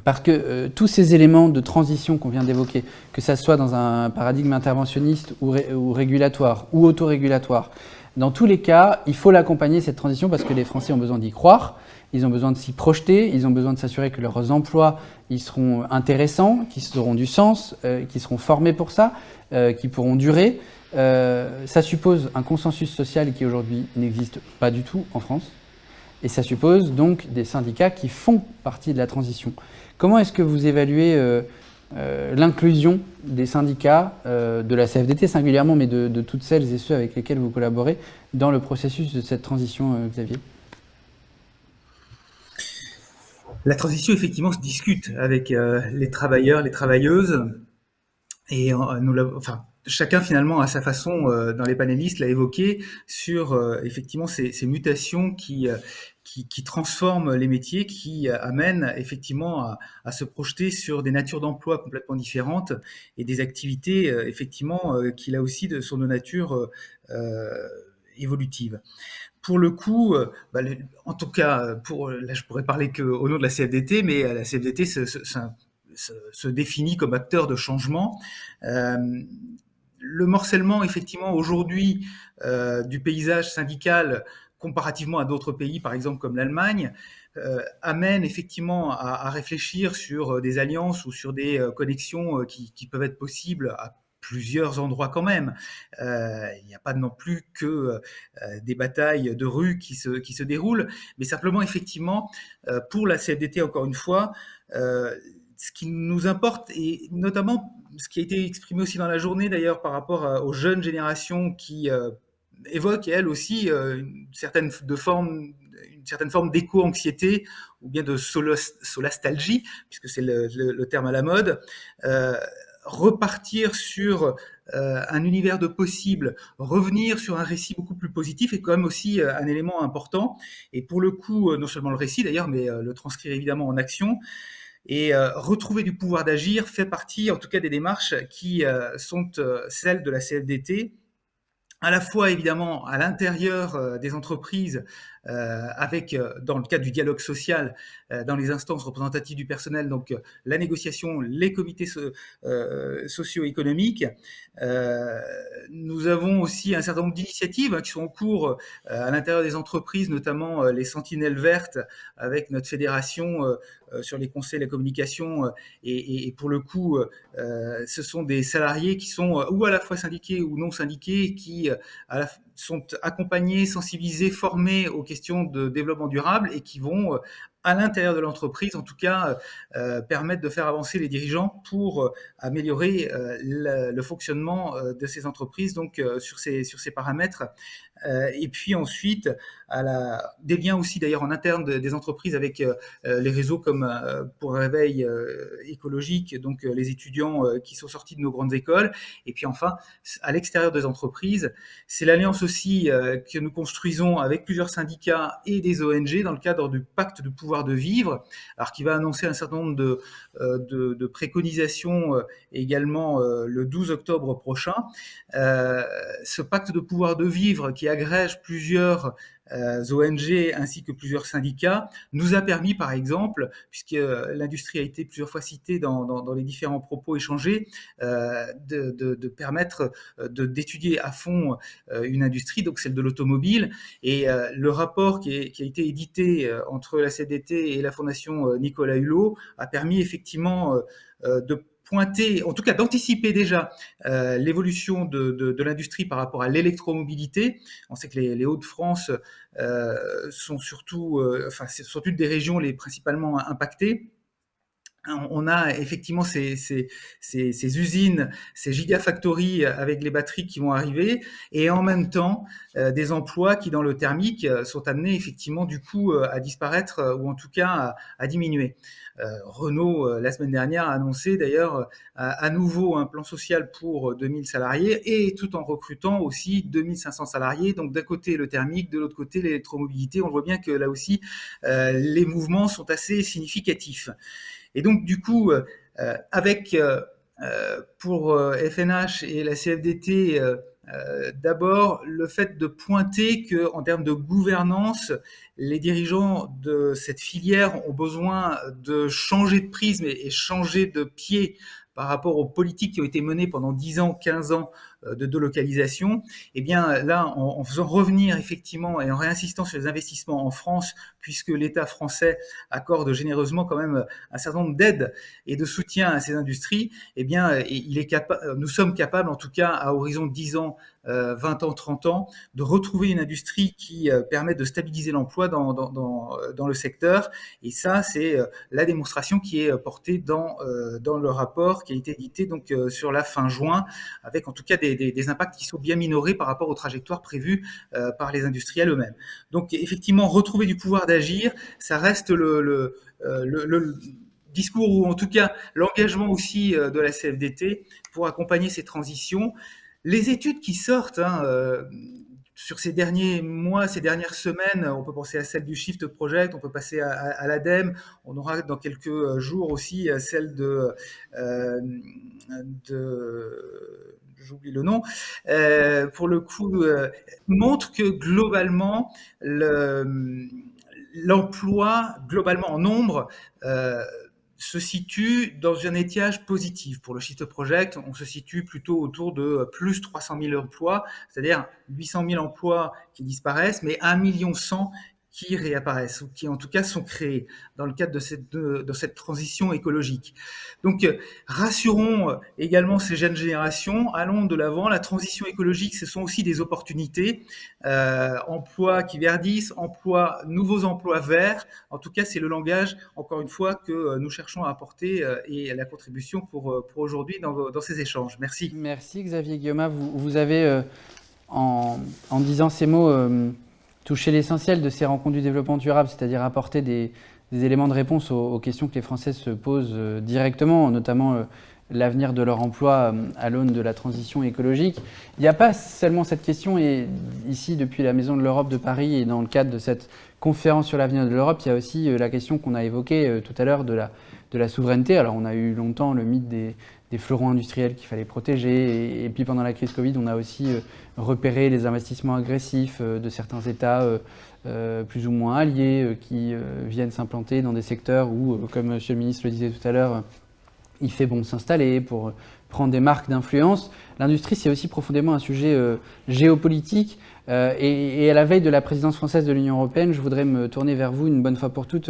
parce que tous ces éléments de transition qu'on vient d'évoquer, que ça soit dans un paradigme interventionniste ou régulatoire ou autorégulatoire, dans tous les cas, il faut l'accompagner, cette transition, parce que les Français ont besoin d'y croire, ils ont besoin de s'y projeter, ils ont besoin de s'assurer que leurs emplois ils seront intéressants, qu'ils auront du sens, qu'ils seront formés pour ça, qu'ils pourront durer. Ça suppose un consensus social qui aujourd'hui n'existe pas du tout en France. Et ça suppose donc des syndicats qui font partie de la transition. Comment est-ce que vous évaluez l'inclusion des syndicats, de la CFDT singulièrement, mais de toutes celles et ceux avec lesquels vous collaborez, dans le processus de cette transition, Xavier ? La transition, effectivement, se discute avec les travailleurs, les travailleuses, et chacun finalement à sa façon, dans les panélistes, l'a évoqué sur effectivement ces mutations qui transforment les métiers, qui amènent effectivement à se projeter sur des natures d'emploi complètement différentes et des activités effectivement qui là aussi sont de nature évolutive. Pour le coup, en tout cas, là je pourrais parler qu'au nom de la CFDT, mais la CFDT se définit comme acteur de changement. Le morcellement, effectivement, aujourd'hui, du paysage syndical comparativement à d'autres pays, par exemple comme l'Allemagne, amène effectivement à réfléchir sur des alliances ou sur des connexions qui peuvent être possibles à plusieurs endroits quand même. Il n'y a pas non plus que des batailles de rue qui se déroulent, mais simplement effectivement, pour la CFDT, encore une fois, ce qui nous importe, et notamment ce qui a été exprimé aussi dans la journée d'ailleurs par rapport aux jeunes générations qui évoquent elles aussi une certaine forme d'éco-anxiété ou bien de solastalgie, puisque c'est le terme à la mode, repartir sur un univers de possibles, revenir sur un récit beaucoup plus positif est quand même aussi un élément important. Et pour le coup, non seulement le récit d'ailleurs, mais le transcrire évidemment en action. Et retrouver du pouvoir d'agir fait partie, en tout cas, des démarches qui sont celles de la CFDT, à la fois évidemment à l'intérieur des entreprises, avec, dans le cadre du dialogue social, dans les instances représentatives du personnel, donc la négociation, les comités socio-économiques. Nous avons aussi un certain nombre d'initiatives qui sont en cours à l'intérieur des entreprises, notamment les Sentinelles vertes, avec notre fédération sur les conseils de la communication. Et pour le coup, ce sont des salariés qui sont ou à la fois syndiqués ou non syndiqués, qui sont accompagnés, sensibilisés, formés aux questions de développement durable et qui vont, à l'intérieur de l'entreprise, en tout cas, permettre de faire avancer les dirigeants pour améliorer le fonctionnement de ces entreprises, donc sur ces paramètres. Et puis ensuite, des liens aussi d'ailleurs en interne des entreprises avec les réseaux comme pour Réveil écologique, donc les étudiants qui sont sortis de nos grandes écoles. Et puis enfin, à l'extérieur des entreprises, c'est l'alliance aussi que nous construisons avec plusieurs syndicats et des ONG dans le cadre du pacte de pouvoir de vivre, alors qui va annoncer un certain nombre de préconisations également le 12 octobre prochain. Ce pacte de pouvoir de vivre qui agrège plusieurs ONG ainsi que plusieurs syndicats nous a permis, par exemple, puisque l'industrie a été plusieurs fois citée dans les différents propos échangés, de permettre d'étudier à fond une industrie, donc celle de l'automobile. Et le rapport qui a été édité entre la CFDT et la Fondation Nicolas Hulot a permis effectivement de pointer, en tout cas d'anticiper déjà l'évolution de l'industrie par rapport à l'électromobilité. On sait que les Hauts-de-France sont surtout, ce sont toutes des régions les principalement impactées. On a effectivement ces usines, ces gigafactories avec les batteries qui vont arriver, et en même temps des emplois qui dans le thermique sont amenés effectivement du coup à disparaître ou en tout cas à diminuer. Renault la semaine dernière a annoncé d'ailleurs à nouveau un plan social pour 2000 salariés et tout en recrutant aussi 2500 salariés. Donc d'un côté le thermique, de l'autre côté l'électromobilité. On voit bien que là aussi les mouvements sont assez significatifs. Et donc, du coup, avec, pour FNH et la CFDT, d'abord, le fait de pointer qu'en termes de gouvernance, les dirigeants de cette filière ont besoin de changer de prisme et changer de pied par rapport aux politiques qui ont été menées pendant 10 ans, 15 ans de délocalisation. Et bien là, en faisant revenir effectivement et en réinsistant sur les investissements en France, puisque l'État français accorde généreusement quand même un certain nombre d'aides et de soutien à ces industries, eh bien nous sommes capables, en tout cas à horizon de 10 ans, 20 ans, 30 ans, de retrouver une industrie qui permet de stabiliser l'emploi dans le secteur. Et ça, c'est la démonstration qui est portée dans le rapport qui a été édité donc sur la fin juin, avec en tout cas des impacts qui sont bien minorés par rapport aux trajectoires prévues par les industriels eux-mêmes. Donc effectivement, retrouver du pouvoir d'agir, ça reste le discours, ou en tout cas l'engagement aussi de la CFDT pour accompagner ces transitions. Les études qui sortent sur ces derniers mois, ces dernières semaines, on peut penser à celle du Shift Project, on peut passer à l'ADEME, on aura dans quelques jours aussi celle j'oublie le nom, pour le coup, montre que globalement, l'emploi, globalement en nombre, se situe dans un étiage positif. Pour le Shift Project, on se situe plutôt autour de plus 300 000 emplois, c'est-à-dire 800 000 emplois qui disparaissent, mais 1,1 million qui réapparaissent, ou qui en tout cas sont créés dans le cadre de cette transition écologique. Donc rassurons également ces jeunes générations, allons de l'avant, la transition écologique ce sont aussi des opportunités, emplois qui verdissent, nouveaux emplois verts, en tout cas c'est le langage encore une fois que nous cherchons à apporter et la contribution pour aujourd'hui dans ces échanges. Merci. Merci Xavier Guillaume, vous avez en disant ces mots toucher l'essentiel de ces rencontres du développement durable, c'est-à-dire apporter des éléments de réponse aux questions que les Français se posent directement, notamment l'avenir de leur emploi à l'aune de la transition écologique. Il n'y a pas seulement cette question, et ici, depuis la Maison de l'Europe de Paris et dans le cadre de cette conférence sur l'avenir de l'Europe, il y a aussi la question qu'on a évoquée tout à l'heure de la souveraineté. Alors on a eu longtemps le mythe des fleurons industriels qu'il fallait protéger. Et puis pendant la crise Covid, on a aussi repéré les investissements agressifs de certains États plus ou moins alliés qui viennent s'implanter dans des secteurs où, comme Monsieur le ministre le disait tout à l'heure, il fait bon s'installer pour prendre des marques d'influence. L'industrie, c'est aussi profondément un sujet géopolitique. Et à la veille de la présidence française de l'Union européenne, je voudrais me tourner vers vous une bonne fois pour toutes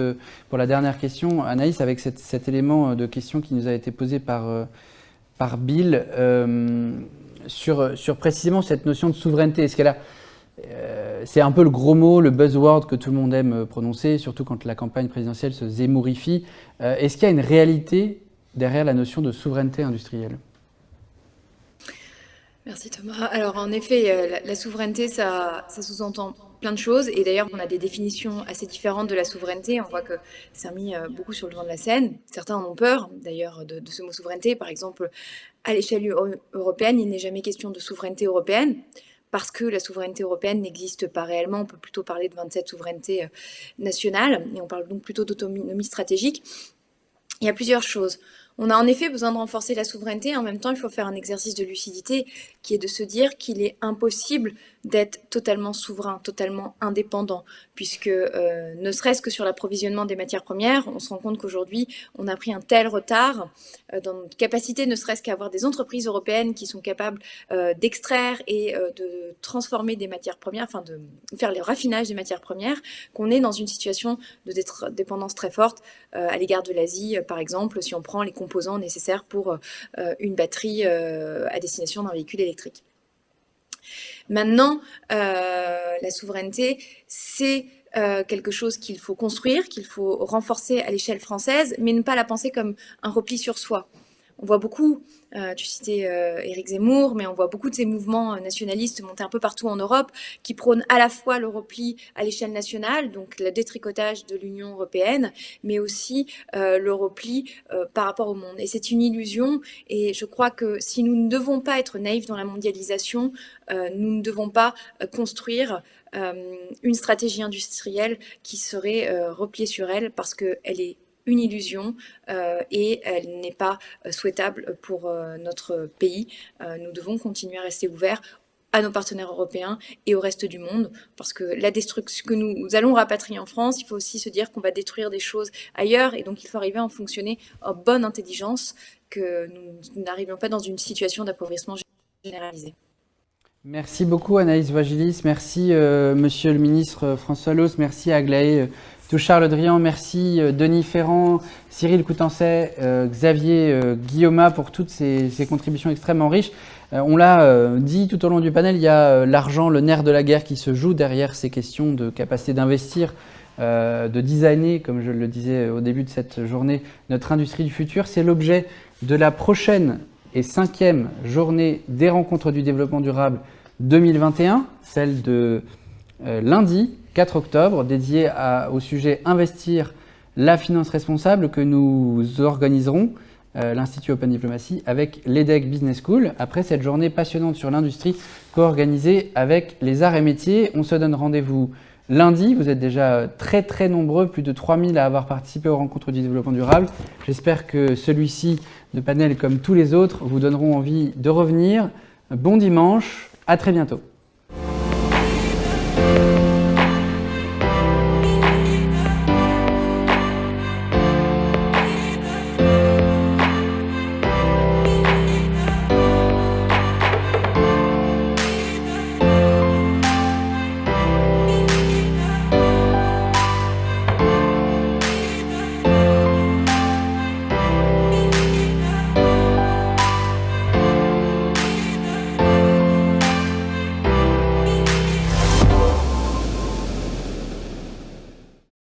pour la dernière question. Anaïs, avec cet élément de question qui nous a été posé par Bill sur précisément cette notion de souveraineté. Est-ce qu'elle a c'est un peu le gros mot, le buzzword que tout le monde aime prononcer, surtout quand la campagne présidentielle se zémourifie. Est-ce qu'il y a une réalité derrière la notion de souveraineté industrielle? Merci Thomas. Alors en effet, la souveraineté, ça sous-entend plein de choses. Et d'ailleurs, on a des définitions assez différentes de la souveraineté. On voit que ça a mis beaucoup sur le devant de la scène. Certains en ont peur, d'ailleurs, de ce mot souveraineté. Par exemple, à l'échelle européenne, il n'est jamais question de souveraineté européenne, parce que la souveraineté européenne n'existe pas réellement. On peut plutôt parler de 27 souverainetés nationales, et on parle donc plutôt d'autonomie stratégique. Il y a plusieurs choses. On a en effet besoin de renforcer la souveraineté, en même temps il faut faire un exercice de lucidité qui est de se dire qu'il est impossible d'être totalement souverain, totalement indépendant, puisque ne serait-ce que sur l'approvisionnement des matières premières, on se rend compte qu'aujourd'hui on a pris un tel retard dans notre capacité ne serait-ce qu'à avoir des entreprises européennes qui sont capables d'extraire et de transformer des matières premières, enfin de faire le raffinage des matières premières, qu'on est dans une situation de dépendance très forte à l'égard de l'Asie, par exemple, si on prend les composants nécessaires pour une batterie à destination d'un véhicule électrique. Maintenant, la souveraineté, c'est quelque chose qu'il faut construire, qu'il faut renforcer à l'échelle française, mais ne pas la penser comme un repli sur soi. On voit beaucoup, tu citais Éric Zemmour, mais on voit beaucoup de ces mouvements nationalistes monter un peu partout en Europe qui prônent à la fois le repli à l'échelle nationale, donc le détricotage de l'Union européenne, mais aussi le repli par rapport au monde. Et c'est une illusion, et je crois que si nous ne devons pas être naïfs dans la mondialisation, nous ne devons pas construire une stratégie industrielle qui serait repliée sur elle, parce qu'elle est une illusion et elle n'est pas souhaitable pour notre pays. Nous devons continuer à rester ouverts à nos partenaires européens et au reste du monde, parce que la destruction que nous allons rapatrier en France, il faut aussi se dire qu'on va détruire des choses ailleurs, et donc il faut arriver à en fonctionner en bonne intelligence, que nous n'arrivions pas dans une situation d'appauvrissement généralisé. Merci beaucoup Anaïs Vagilis, merci Monsieur le ministre François Loos, merci Aglaé Touchard-Le Drian, merci Denis Ferrand, Cyril Coutançais, Xavier Guillaume pour toutes ces contributions extrêmement riches. On l'a dit tout au long du panel, il y a l'argent, le nerf de la guerre qui se joue derrière ces questions de capacité d'investir, de designer, comme je le disais au début de cette journée, notre industrie du futur. C'est l'objet de la prochaine et 5e journée des rencontres du développement durable 2021, celle de lundi 4 octobre, dédiée au sujet Investir la finance responsable, que nous organiserons, l'Institut Open Diplomacy, avec l'EDEC Business School, après cette journée passionnante sur l'industrie co-organisée avec les arts et métiers. On se donne rendez-vous lundi. Vous êtes déjà très très nombreux, plus de 3000 à avoir participé aux rencontres du développement durable. J'espère que celui-ci de panel, comme tous les autres, vous donneront envie de revenir. Bon dimanche, à très bientôt.